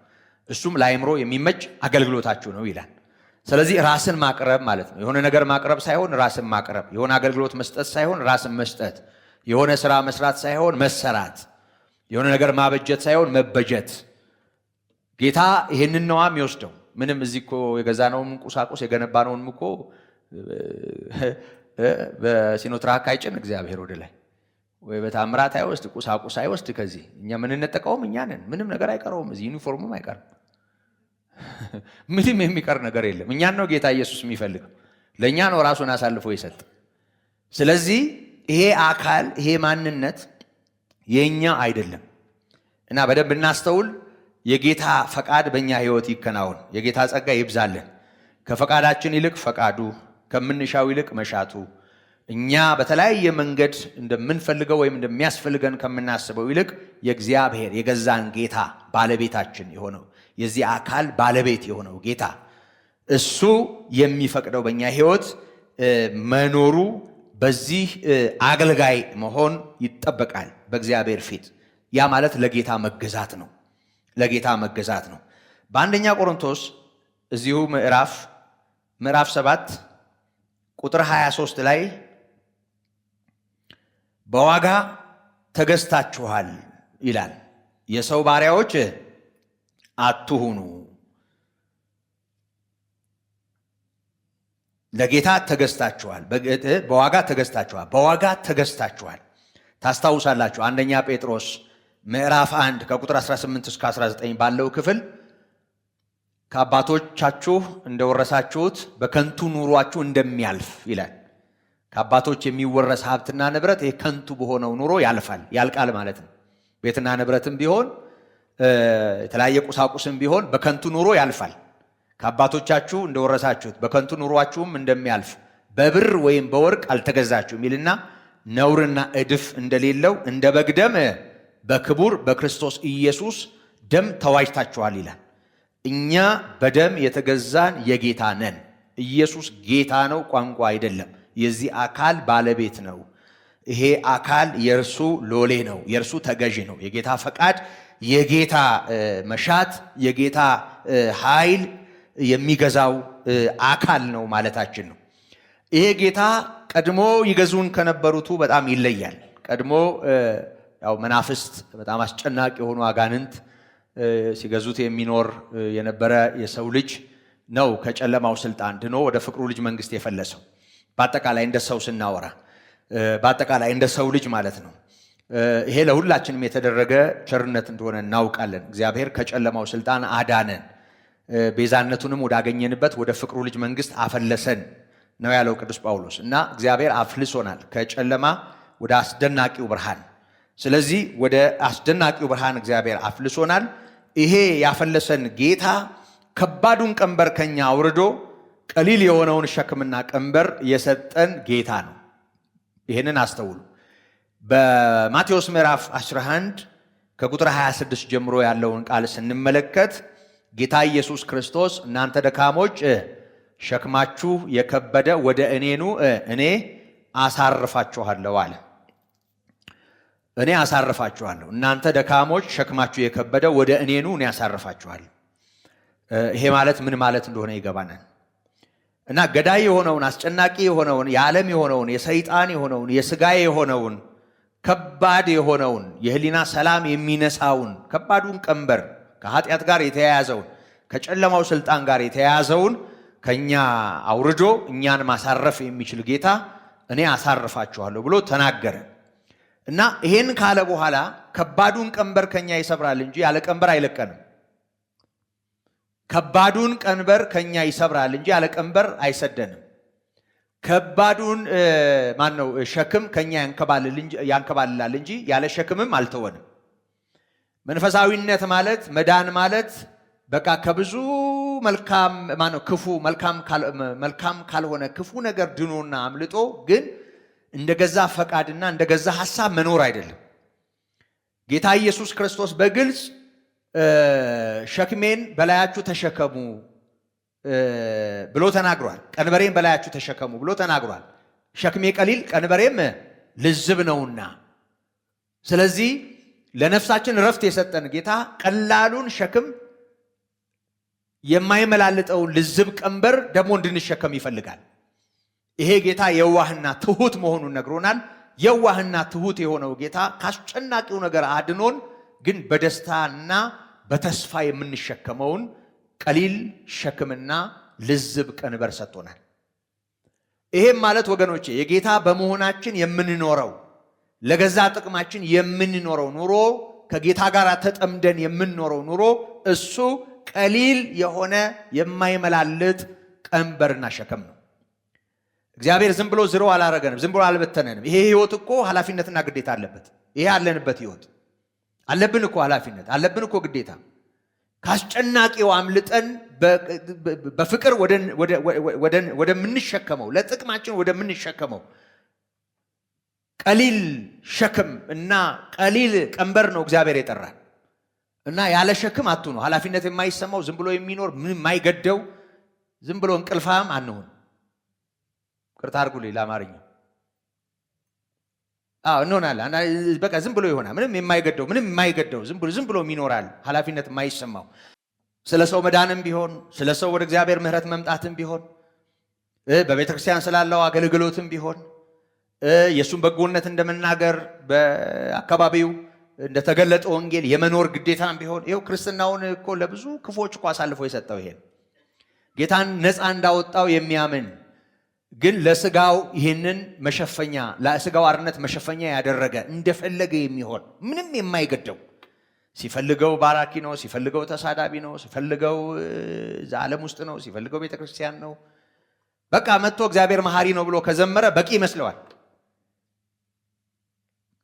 እሱም ለአእምሮ የሚመች አገልግሎታችሁ ነው ይላል። ስለዚህ ራስን ማቅረብ ማለት ነው። የሆነ ነገር ማቅረብ ሳይሆን ራስን ማቅረብ፣ የሆነ አገልግሎት መስጠት ሳይሆን ራስን መስጠት፣ የሆነ ስራ መስራት ሳይሆን መሰራት፣ የሆነ ነገር ማበጀት ሳይሆን መበጀት። ጌታ ይሄንን ነው የሚወስደው። ምንም እዚህ እኮ የገዛነውን ቁሳቁስ የገነባነውን እኮ በሲኖትራክ አይጭን እግዚአብሔር ወደ ላይ ወይ በታምራት አይወስድ፣ ቁሳቁስ አይወስድ። ከዚህ እኛ የምንነጠቀውም እኛ ነን። ምንም ነገር አይቀረውም። እዚህ ዩኒፎርምም አይቀርም። ምንም የሚቀር ነገር የለም። እኛን ነው ጌታ ኢየሱስ የሚፈልገው። ለእኛ ነው ራሱን አሳልፎ የሰጠ። ስለዚህ ይሄ አካል ይሄ ማንነት የኛ አይደለም እና በደንብ እናስተውል። የጌታ ፈቃድ በእኛ ህይወት ይከናወን። የጌታ ጸጋ ይብዛልን። ከፈቃዳችን ይልቅ ፈቃዱ፣ ከምንሻው ይልቅ መሻቱ፣ እኛ በተለያየ መንገድ እንደምንፈልገው ወይም እንደሚያስፈልገን ከምናስበው ይልቅ የእግዚአብሔር የገዛን ጌታ ባለቤታችን የሆነው የዚህ አካል ባለቤት የሆነው ጌታ እሱ የሚፈቅደው በእኛ ህይወት መኖሩ፣ በዚህ አገልጋይ መሆን ይጠበቃል በእግዚአብሔር ፊት። ያ ማለት ለጌታ መገዛት ነው። ለጌታ መገዛት ነው። በአንደኛ ቆሮንቶስ እዚሁ ምዕራፍ 7 ቁጥር 23 ላይ በዋጋ ተገዝታችኋል ይላል። የሰው ባሪያዎች አትሁኑ፣ ለጌታ ተገዝታችኋል፣ በዋጋ ተገዝታችኋል፣ በዋጋ ተገዝታችኋል። ታስታውሳላችሁ አንደኛ ጴጥሮስ ምዕራፍ 1 ከቁጥር 18 እስከ 19 ባለው ክፍል ከአባቶቻችሁ እንደወረሳችሁት በከንቱ ኑሯችሁ እንደሚያልፍ ይላል። ከአባቶች የሚወረስ ሀብትና ንብረት ይሄ ከንቱ በሆነው ኑሮ ያልፋል፣ ያልቃል ማለት ነው። ቤትና ንብረትም ቢሆን የተለያየ ቁሳቁስም ቢሆን በከንቱ ኑሮ ያልፋል። ከአባቶቻችሁ እንደወረሳችሁት በከንቱ ኑሯችሁም እንደሚያልፍ በብር ወይም በወርቅ አልተገዛችሁም ይልና ነውርና እድፍ እንደሌለው እንደ በግ ደም በክቡር በክርስቶስ ኢየሱስ ደም ተዋጅታችኋል ይላል። እኛ በደም የተገዛን የጌታ ነን። ኢየሱስ ጌታ ነው፣ ቋንቋ አይደለም። የዚህ አካል ባለቤት ነው። ይሄ አካል የእርሱ ሎሌ ነው፣ የእርሱ ተገዢ ነው። የጌታ ፈቃድ፣ የጌታ መሻት፣ የጌታ ኃይል የሚገዛው አካል ነው ማለታችን ነው። ይሄ ጌታ ቀድሞ ይገዙን ከነበሩቱ በጣም ይለያል። ቀድሞ ያው መናፍስት በጣም አስጨናቂ የሆኑ አጋንንት ሲገዙት የሚኖር የነበረ የሰው ልጅ ነው ከጨለማው ስልጣን ድኖ ወደ ፍቅሩ ልጅ መንግስት የፈለሰው። በአጠቃላይ እንደ ሰው ስናወራ በአጠቃላይ እንደ ሰው ልጅ ማለት ነው። ይሄ ለሁላችንም የተደረገ ቸርነት እንደሆነ እናውቃለን። እግዚአብሔር ከጨለማው ስልጣን አዳነን፣ ቤዛነቱንም ወዳገኘንበት ወደ ፍቅሩ ልጅ መንግስት አፈለሰን ነው ያለው ቅዱስ ጳውሎስ። እና እግዚአብሔር አፍልሶናል ከጨለማ ወደ አስደናቂው ብርሃን። ስለዚህ ወደ አስደናቂው ብርሃን እግዚአብሔር አፍልሶናል። ይሄ ያፈለሰን ጌታ ከባዱን ቀንበር ከኛ አውርዶ ቀሊል የሆነውን ሸክምና ቀንበር የሰጠን ጌታ ነው። ይህንን አስተውሉ። በማቴዎስ ምዕራፍ 11 ከቁጥር 26 ጀምሮ ያለውን ቃል ስንመለከት ጌታ ኢየሱስ ክርስቶስ እናንተ ደካሞች ሸክማችሁ የከበደ ወደ እኔ ኑ እኔ አሳርፋችኋለሁ አለ። እኔ አሳርፋችኋለሁ። እናንተ ደካሞች ሸክማችሁ የከበደ ወደ እኔ ኑ እኔ አሳርፋችኋለሁ። ይሄ ማለት ምን ማለት እንደሆነ ይገባናል። እና ገዳይ የሆነውን አስጨናቂ የሆነውን የዓለም የሆነውን የሰይጣን የሆነውን የሥጋ የሆነውን ከባድ የሆነውን የህሊና ሰላም የሚነሳውን ከባዱን ቀንበር ከኃጢአት ጋር የተያያዘውን ከጨለማው ስልጣን ጋር የተያያዘውን ከኛ አውርዶ እኛን ማሳረፍ የሚችል ጌታ እኔ አሳርፋችኋለሁ ብሎ ተናገረ። እና ይሄን ካለ በኋላ ከባዱን ቀንበር ከኛ ይሰብራል እንጂ ያለ ቀንበር አይለቀንም። ከባዱን ቀንበር ከኛ ይሰብራል እንጂ ያለ ቀንበር አይሰደንም። ከባዱን ሸክም ከኛ ያንከባልላል እንጂ ያለ ሸክምም አልተወንም። መንፈሳዊነት ማለት መዳን ማለት በቃ ከብዙ መልካም ካልሆነ ክፉ ነገር ድኖና አምልጦ ግን እንደገዛ ፈቃድና እንደገዛ ሐሳብ መኖር አይደለም። ጌታ ኢየሱስ ክርስቶስ በግልጽ ሸክሜን በላያችሁ ተሸከሙ ብሎ ተናግሯል። ቀንበሬን በላያችሁ ተሸከሙ ብሎ ተናግሯል። ሸክሜ ቀሊል ቀንበሬም ልዝብ ነውና። ስለዚህ ለነፍሳችን ረፍት የሰጠን ጌታ ቀላሉን ሸክም የማይመላልጠውን ልዝብ ቀንበር ደግሞ እንድንሸከም ይፈልጋል። ይሄ ጌታ የዋህና ትሁት መሆኑን ነግሮናል። የዋህና ትሁት የሆነው ጌታ ካስጨናቂው ነገር አድኖን ግን በደስታና በተስፋ የምንሸከመውን ቀሊል ሸክምና ልዝብ ቀንበር ሰጥቶናል። ይሄም ማለት ወገኖቼ የጌታ በመሆናችን የምንኖረው ለገዛ ጥቅማችን የምንኖረው ኑሮ ከጌታ ጋር ተጠምደን የምንኖረው ኑሮ እሱ ቀሊል የሆነ የማይመላልጥ ቀንበርና ሸክም ነው። እግዚአብሔር ዝም ብሎ ዝሮ አላረገንም፣ ዝም ብሎ አልበተነንም። ይሄ ህይወት እኮ ኃላፊነትና ግዴታ አለበት። ይሄ ያለንበት ህይወት አለብን እኮ ኃላፊነት አለብን እኮ ግዴታ። ካስጨናቂው አምልጠን በፍቅር ወደምንሸከመው ለጥቅማችን ወደምንሸከመው ቀሊል ሸክም እና ቀሊል ቀንበር ነው እግዚአብሔር የጠራን እና ያለ ሸክም አትሁኑ። ኃላፊነት የማይሰማው ዝም ብሎ የሚኖር ምን የማይገደው ዝም ብሎ እንቅልፋም አንሁን። ቅርታ አድርጉልኝ ለአማርኛ። እንሆናለን በቃ ዝም ብሎ ይሆናል። ምንም የማይገደው ዝም ብሎ ይኖራል። ኃላፊነት የማይሰማው ስለ ሰው መዳንም ቢሆን ስለ ሰው ወደ እግዚአብሔር ምሕረት መምጣትም ቢሆን በቤተ ክርስቲያን ስላለው አገልግሎትም ቢሆን የሱን በጎነት እንደመናገር በአካባቢው እንደተገለጠ ወንጌል የመኖር ግዴታም ቢሆን ይኸው ክርስትናውን እኮ ለብዙ ክፎች እኮ አሳልፎ የሰጠው ይሄን ጌታን ነፃ እንዳወጣው የሚያምን ግን ለስጋው ይህንን መሸፈኛ ለስጋው አርነት መሸፈኛ ያደረገ እንደፈለገ የሚሆን ምንም የማይገደው ሲፈልገው ባራኪ ነው፣ ሲፈልገው ተሳዳቢ ነው፣ ሲፈልገው ዓለም ውስጥ ነው፣ ሲፈልገው ቤተክርስቲያን ነው። በቃ መጥቶ እግዚአብሔር መሐሪ ነው ብሎ ከዘመረ በቂ ይመስለዋል።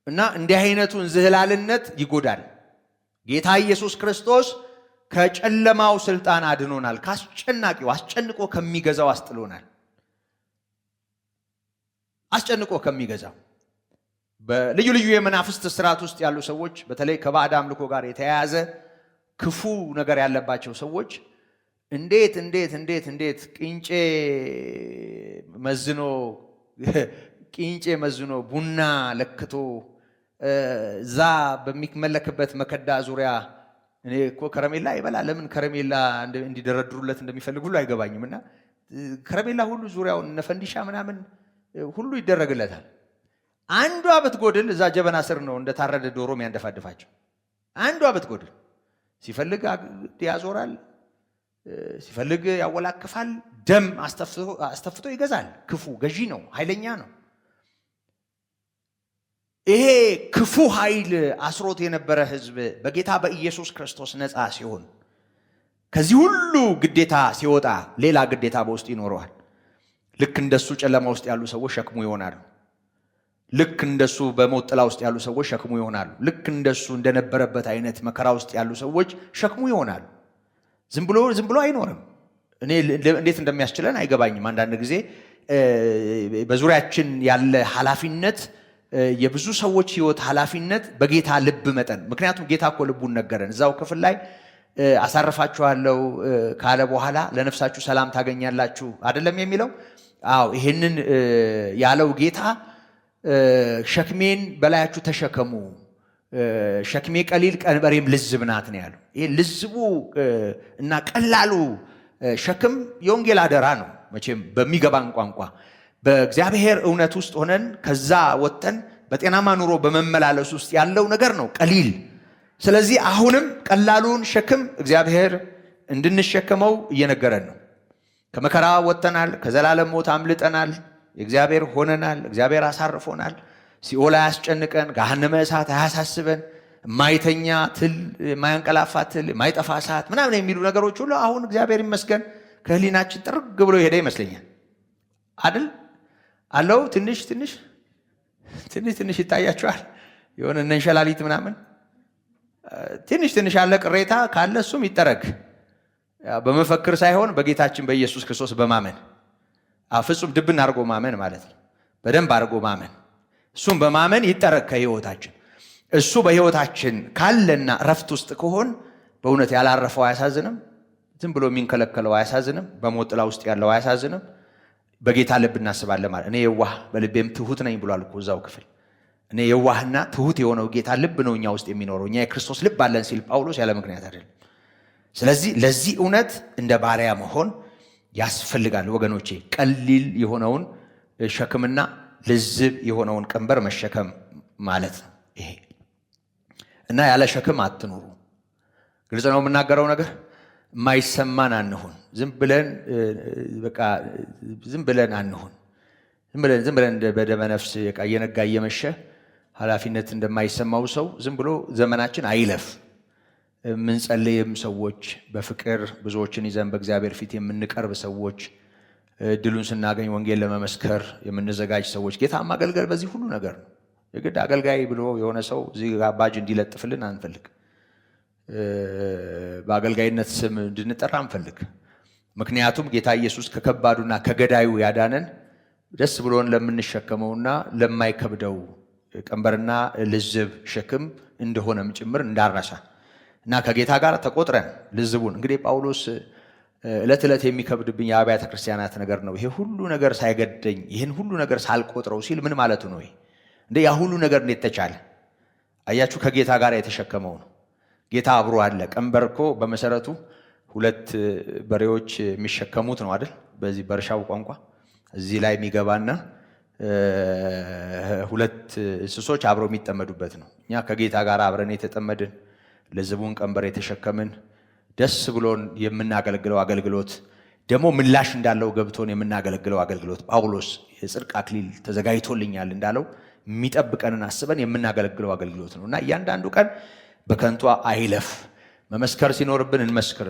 እና እንዲህ አይነቱን ዝህላልነት ይጎዳል። ጌታ ኢየሱስ ክርስቶስ ከጨለማው ስልጣን አድኖናል። ካስጨናቂው አስጨንቆ ከሚገዛው አስጥሎናል። አስጨንቆ ከሚገዛው በልዩ ልዩ የመናፍስት ስርዓት ውስጥ ያሉ ሰዎች በተለይ ከባዕድ አምልኮ ጋር የተያያዘ ክፉ ነገር ያለባቸው ሰዎች እንዴት ቂንጬ መዝኖ ቡና ለክቶ ዛ በሚመለክበት መከዳ ዙሪያ እኔ እኮ ከረሜላ ይበላ ለምን ከረሜላ እንዲደረድሩለት እንደሚፈልግ ሁሉ አይገባኝም። እና ከረሜላ ሁሉ ዙሪያውን ነፈንዲሻ ምናምን ሁሉ ይደረግለታል። አንዷ ብትጎድል እዛ ጀበና ስር ነው እንደታረደ ዶሮ የሚያንደፋድፋቸው። አንዷ ብትጎድል ሲፈልግ ያዞራል፣ ሲፈልግ ያወላክፋል፣ ደም አስተፍቶ ይገዛል። ክፉ ገዢ ነው፣ ኃይለኛ ነው። ይሄ ክፉ ኃይል አስሮት የነበረ ህዝብ በጌታ በኢየሱስ ክርስቶስ ነፃ ሲሆን ከዚህ ሁሉ ግዴታ ሲወጣ ሌላ ግዴታ በውስጥ ይኖረዋል። ልክ እንደሱ ጨለማ ውስጥ ያሉ ሰዎች ሸክሙ ይሆናሉ። ልክ እንደሱ በሞት ጥላ ውስጥ ያሉ ሰዎች ሸክሙ ይሆናሉ። ልክ እንደሱ እንደነበረበት አይነት መከራ ውስጥ ያሉ ሰዎች ሸክሙ ይሆናሉ። ዝም ብሎ አይኖርም። እኔ እንዴት እንደሚያስችለን አይገባኝም። አንዳንድ ጊዜ በዙሪያችን ያለ ኃላፊነት የብዙ ሰዎች ህይወት ኃላፊነት በጌታ ልብ መጠን ምክንያቱም ጌታ እኮ ልቡን ነገረን። እዛው ክፍል ላይ አሳርፋችኋለሁ ካለ በኋላ ለነፍሳችሁ ሰላም ታገኛላችሁ አይደለም የሚለው? አዎ ይሄንን ያለው ጌታ ሸክሜን በላያችሁ ተሸከሙ፣ ሸክሜ ቀሊል ቀንበሬም ልዝብ ናት ነው ያለው። ይሄ ልዝቡ እና ቀላሉ ሸክም የወንጌል አደራ ነው። መቼም በሚገባን ቋንቋ በእግዚአብሔር እውነት ውስጥ ሆነን ከዛ ወጥተን በጤናማ ኑሮ በመመላለስ ውስጥ ያለው ነገር ነው ቀሊል። ስለዚህ አሁንም ቀላሉን ሸክም እግዚአብሔር እንድንሸከመው እየነገረን ነው። ከመከራ ወጥተናል፣ ከዘላለም ሞት አምልጠናል፣ የእግዚአብሔር ሆነናል፣ እግዚአብሔር አሳርፎናል። ሲኦል አያስጨንቀን፣ ገሃነመ እሳት አያሳስበን፣ የማይተኛ ትል፣ የማያንቀላፋ ትል፣ የማይጠፋ እሳት ምናምን የሚሉ ነገሮች ሁሉ አሁን እግዚአብሔር ይመስገን ከህሊናችን ጥርግ ብሎ ሄደ ይመስለኛል አይደል? አለው ትንሽ ይታያቸዋል። የሆነ እንሸላሊት ምናምን ትንሽ ያለ ቅሬታ ካለ እሱም ይጠረግ። በመፈክር ሳይሆን በጌታችን በኢየሱስ ክርስቶስ በማመን ፍጹም ድብን አድርጎ ማመን ማለት ነው። በደንብ አድርጎ ማመን፣ እሱም በማመን ይጠረግ ከህይወታችን። እሱ በህይወታችን ካለና ረፍት ውስጥ ከሆን በእውነት ያላረፈው አያሳዝንም። ዝም ብሎ የሚንከለከለው አያሳዝንም። በሞት ጥላ ውስጥ ያለው አያሳዝንም። በጌታ ልብ እናስባለን ማለት እኔ የዋህ በልቤም ትሁት ነኝ ብሏል እኮ እዛው ክፍል። እኔ የዋህና ትሁት የሆነው ጌታ ልብ ነው እኛ ውስጥ የሚኖረው። እኛ የክርስቶስ ልብ አለን ሲል ጳውሎስ ያለ ምክንያት አይደለም። ስለዚህ ለዚህ እውነት እንደ ባሪያ መሆን ያስፈልጋል ወገኖቼ። ቀሊል የሆነውን ሸክምና ልዝብ የሆነውን ቀንበር መሸከም ማለት ነው ይሄ እና ያለ ሸክም አትኑሩ። ግልጽ ነው የምናገረው ነገር። የማይሰማን አንሁን። ዝም ብለን አንሁን። ዝም ብለን በደመ ነፍስ እየነጋ እየመሸ ኃላፊነት እንደማይሰማው ሰው ዝም ብሎ ዘመናችን አይለፍ። የምንጸልይም ሰዎች በፍቅር ብዙዎችን ይዘን በእግዚአብሔር ፊት የምንቀርብ ሰዎች ድሉን ስናገኝ ወንጌል ለመመስከር የምንዘጋጅ ሰዎች ጌታ ማገልገል በዚህ ሁሉ ነገር ነው። የግድ አገልጋይ ብሎ የሆነ ሰው እዚህ ባጅ እንዲለጥፍልን አንፈልግ። በአገልጋይነት ስም እንድንጠራ አንፈልግ። ምክንያቱም ጌታ ኢየሱስ ከከባዱና ከገዳዩ ያዳነን ደስ ብሎን ለምንሸከመውና ለማይከብደው ቀንበርና ልዝብ ሸክም እንደሆነም ጭምር እንዳረሳ እና ከጌታ ጋር ተቆጥረን ልዝቡን እንግዲህ ጳውሎስ ዕለት ዕለት የሚከብድብኝ የአብያተ ክርስቲያናት ነገር ነው። ይሄ ሁሉ ነገር ሳይገደኝ ይህን ሁሉ ነገር ሳልቆጥረው ሲል ምን ማለቱ ነው? እንደ ያ ሁሉ ነገር እንዴት ተቻለ? አያችሁ፣ ከጌታ ጋር የተሸከመው ነው። ጌታ አብሮ አለ። ቀንበር እኮ በመሰረቱ ሁለት በሬዎች የሚሸከሙት ነው አይደል? በዚህ በእርሻው ቋንቋ እዚህ ላይ የሚገባና ሁለት እንስሶች አብረው የሚጠመዱበት ነው። እኛ ከጌታ ጋር አብረን የተጠመድን ልዝቡን ቀንበር የተሸከምን ደስ ብሎን የምናገለግለው አገልግሎት ደግሞ ምላሽ እንዳለው ገብቶን የምናገለግለው አገልግሎት ጳውሎስ የጽድቅ አክሊል ተዘጋጅቶልኛል እንዳለው የሚጠብቀንን አስበን የምናገለግለው አገልግሎት ነው እና እያንዳንዱ ቀን በከንቱ አይለፍ። መመስከር ሲኖርብን እንመስክር፣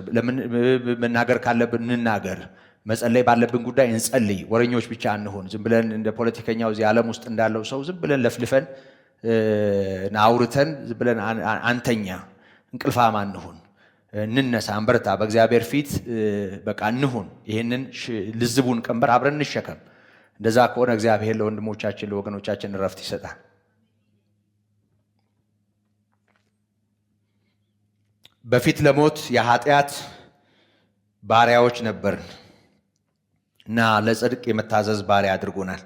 መናገር ካለብን እንናገር፣ መጸለይ ባለብን ጉዳይ እንጸልይ። ወረኞች ብቻ አንሆን። ዝም ብለን እንደ ፖለቲከኛው እዚህ ዓለም ውስጥ እንዳለው ሰው ዝም ብለን ለፍልፈን አውርተን ዝም ብለን አንተኛ፣ እንቅልፋም አንሁን። እንነሳ፣ አንበርታ፣ በእግዚአብሔር ፊት በቃ እንሁን። ይህንን ልዝቡን ቀንበር አብረን እንሸከም። እንደዛ ከሆነ እግዚአብሔር ለወንድሞቻችን ለወገኖቻችን እረፍት ይሰጣል። በፊት ለሞት የኃጢአት ባሪያዎች ነበርን እና ለጽድቅ የመታዘዝ ባሪያ አድርጎናል።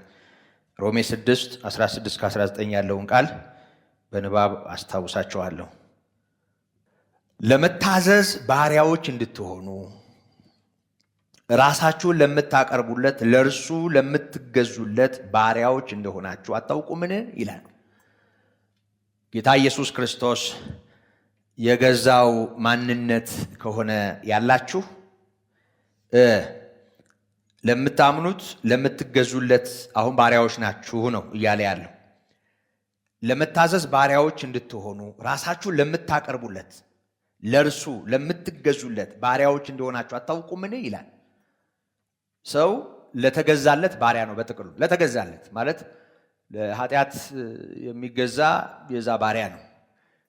ሮሜ 6 16-19 ያለውን ቃል በንባብ አስታውሳችኋለሁ። ለመታዘዝ ባሪያዎች እንድትሆኑ ራሳችሁን ለምታቀርቡለት ለእርሱ ለምትገዙለት ባሪያዎች እንደሆናችሁ አታውቁምን ይላል። ጌታ ኢየሱስ ክርስቶስ የገዛው ማንነት ከሆነ ያላችሁ ለምታምኑት ለምትገዙለት አሁን ባሪያዎች ናችሁ ነው እያለ ያለው። ለመታዘዝ ባሪያዎች እንድትሆኑ ራሳችሁን ለምታቀርቡለት ለእርሱ ለምትገዙለት ባሪያዎች እንደሆናችሁ አታውቁምን ይላል። ሰው ለተገዛለት ባሪያ ነው። በጥቅሉ ለተገዛለት ማለት ለኃጢአት የሚገዛ የዛ ባሪያ ነው።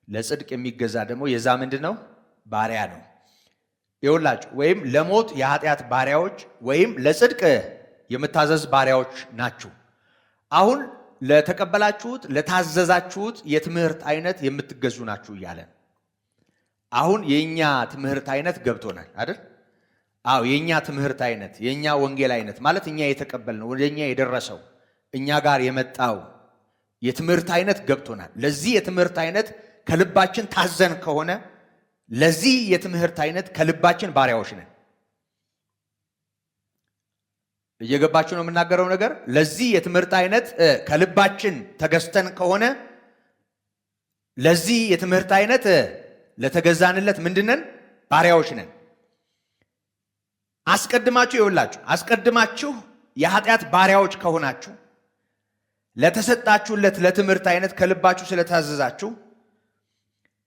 ለጽድቅ የሚገዛ ደግሞ የዛ ምንድነው? ባሪያ ነው። ይኸውላችሁ ወይም ለሞት የኃጢአት ባሪያዎች ወይም ለጽድቅ የምታዘዝ ባሪያዎች ናችሁ። አሁን ለተቀበላችሁት ለታዘዛችሁት የትምህርት አይነት የምትገዙ ናችሁ እያለ አሁን የኛ ትምህርት አይነት ገብቶናል አይደል? አዎ የኛ ትምህርት አይነት የኛ ወንጌል አይነት ማለት እኛ የተቀበልነው ወደኛ የደረሰው እኛ ጋር የመጣው የትምህርት አይነት ገብቶናል። ለዚህ የትምህርት አይነት ከልባችን ታዘን ከሆነ ለዚህ የትምህርት አይነት ከልባችን ባሪያዎች ነን። እየገባችሁ ነው የምናገረው ነገር? ለዚህ የትምህርት አይነት ከልባችን ተገዝተን ከሆነ ለዚህ የትምህርት አይነት ለተገዛንለት ምንድነን? ባሪያዎች ነን። አስቀድማችሁ ይውላችሁ አስቀድማችሁ የኃጢአት ባሪያዎች ከሆናችሁ ለተሰጣችሁለት ለትምህርት አይነት ከልባችሁ ስለታዘዛችሁ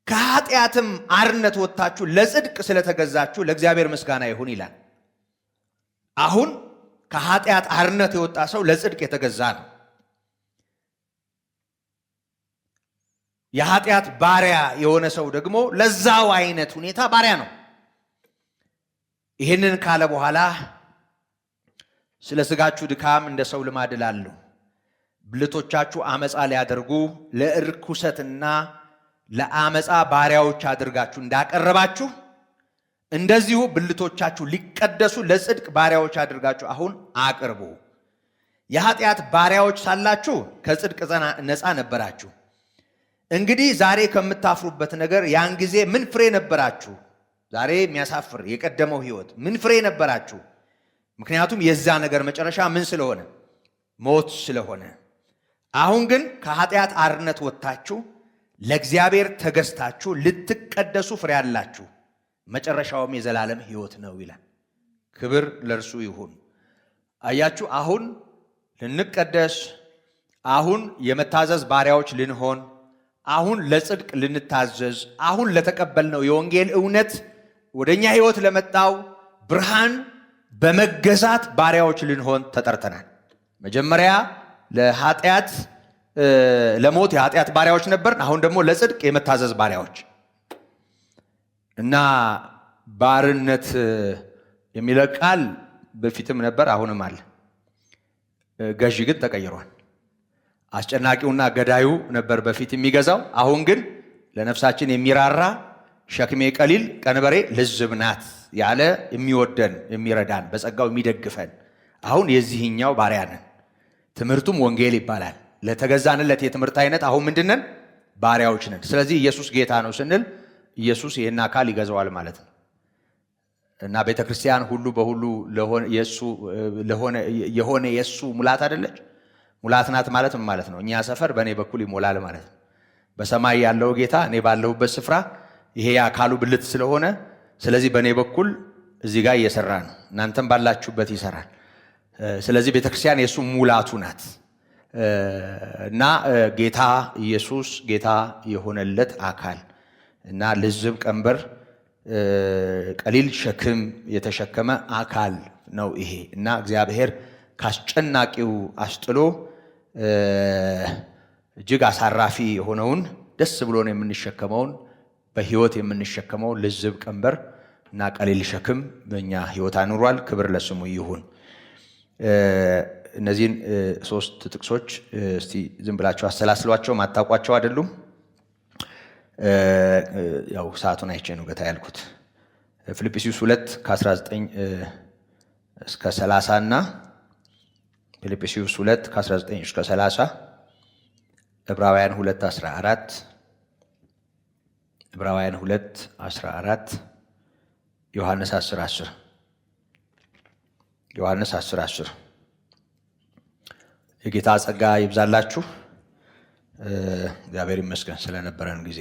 ከኃጢአትም አርነት ወጥታችሁ ለጽድቅ ስለተገዛችሁ ለእግዚአብሔር ምስጋና ይሁን ይላል። አሁን ከኃጢአት አርነት የወጣ ሰው ለጽድቅ የተገዛ ነው። የኃጢአት ባሪያ የሆነ ሰው ደግሞ ለዛው አይነት ሁኔታ ባሪያ ነው። ይህንን ካለ በኋላ ስለ ስጋችሁ ድካም እንደ ሰው ልማድ እላለሁ፣ ብልቶቻችሁ አመፃ ሊያደርጉ ለእርኩሰትና ለአመፃ ባሪያዎች አድርጋችሁ እንዳቀረባችሁ እንደዚሁ ብልቶቻችሁ ሊቀደሱ ለጽድቅ ባሪያዎች አድርጋችሁ አሁን አቅርቡ። የኃጢአት ባሪያዎች ሳላችሁ ከጽድቅ ነፃ ነበራችሁ። እንግዲህ ዛሬ ከምታፍሩበት ነገር ያን ጊዜ ምን ፍሬ ነበራችሁ? ዛሬ የሚያሳፍር የቀደመው ሕይወት ምን ፍሬ ነበራችሁ? ምክንያቱም የዛ ነገር መጨረሻ ምን ስለሆነ? ሞት ስለሆነ። አሁን ግን ከኃጢአት አርነት ወጥታችሁ ለእግዚአብሔር ተገዝታችሁ ልትቀደሱ ፍሬ አላችሁ፣ መጨረሻውም የዘላለም ሕይወት ነው ይላል። ክብር ለእርሱ ይሁን። አያችሁ፣ አሁን ልንቀደስ፣ አሁን የመታዘዝ ባሪያዎች ልንሆን፣ አሁን ለጽድቅ ልንታዘዝ፣ አሁን ለተቀበልነው የወንጌል እውነት ወደኛ ሕይወት ለመጣው ብርሃን በመገዛት ባሪያዎች ልንሆን ተጠርተናል። መጀመሪያ ለኃጢአት ለሞት የኃጢአት ባሪያዎች ነበርን። አሁን ደግሞ ለጽድቅ የመታዘዝ ባሪያዎች እና ባርነት የሚለው ቃል በፊትም ነበር፣ አሁንም አለ። ገዢ ግን ተቀይሯል። አስጨናቂውና ገዳዩ ነበር በፊት የሚገዛው። አሁን ግን ለነፍሳችን የሚራራ ሸክሜ ቀሊል ቀንበሬ ልዝብ ናት ያለ የሚወደን የሚረዳን በጸጋው የሚደግፈን አሁን የዚህኛው ባሪያ ነን። ትምህርቱም ወንጌል ይባላል። ለተገዛንለት የትምህርት አይነት አሁን ምንድነን? ባሪያዎች ነን። ስለዚህ ኢየሱስ ጌታ ነው ስንል ኢየሱስ ይህን አካል ይገዛዋል ማለት ነው እና ቤተ ክርስቲያን ሁሉ በሁሉ የሆነ የእሱ ሙላት አይደለች? ሙላት ናት ማለት ምን ማለት ነው? እኛ ሰፈር በእኔ በኩል ይሞላል ማለት ነው። በሰማይ ያለው ጌታ እኔ ባለሁበት ስፍራ ይሄ የአካሉ ብልት ስለሆነ፣ ስለዚህ በእኔ በኩል እዚህ ጋር እየሰራ ነው፣ እናንተም ባላችሁበት ይሰራል። ስለዚህ ቤተ ክርስቲያን የእሱ ሙላቱ ናት እና ጌታ ኢየሱስ ጌታ የሆነለት አካል እና ልዝብ ቀንበር ቀሊል ሸክም የተሸከመ አካል ነው ይሄ እና እግዚአብሔር ካስጨናቂው አስጥሎ እጅግ አሳራፊ የሆነውን ደስ ብሎን የምንሸከመውን በሕይወት የምንሸከመው ልዝብ ቀንበር እና ቀሊል ሸክም በእኛ ሕይወት አኑሯል። ክብር ለስሙ ይሁን። እነዚህን ሶስት ጥቅሶች እስቲ ዝም ብላችሁ አሰላስሏቸው። ማታውቋቸው አይደሉም። ያው ሰዓቱን አይቼ ነው ገታ ያልኩት። ፊልጵስዩስ 2 ከ19 እስከ 30 እና ፊልጵስዩስ 2 ከ19 እስከ 30፣ ዕብራውያን 2:14፣ ዕብራውያን 2:14፣ ዮሐንስ 10:10፣ ዮሐንስ 10:10። የጌታ ጸጋ ይብዛላችሁ። እግዚአብሔር ይመስገን ስለነበረን ጊዜ።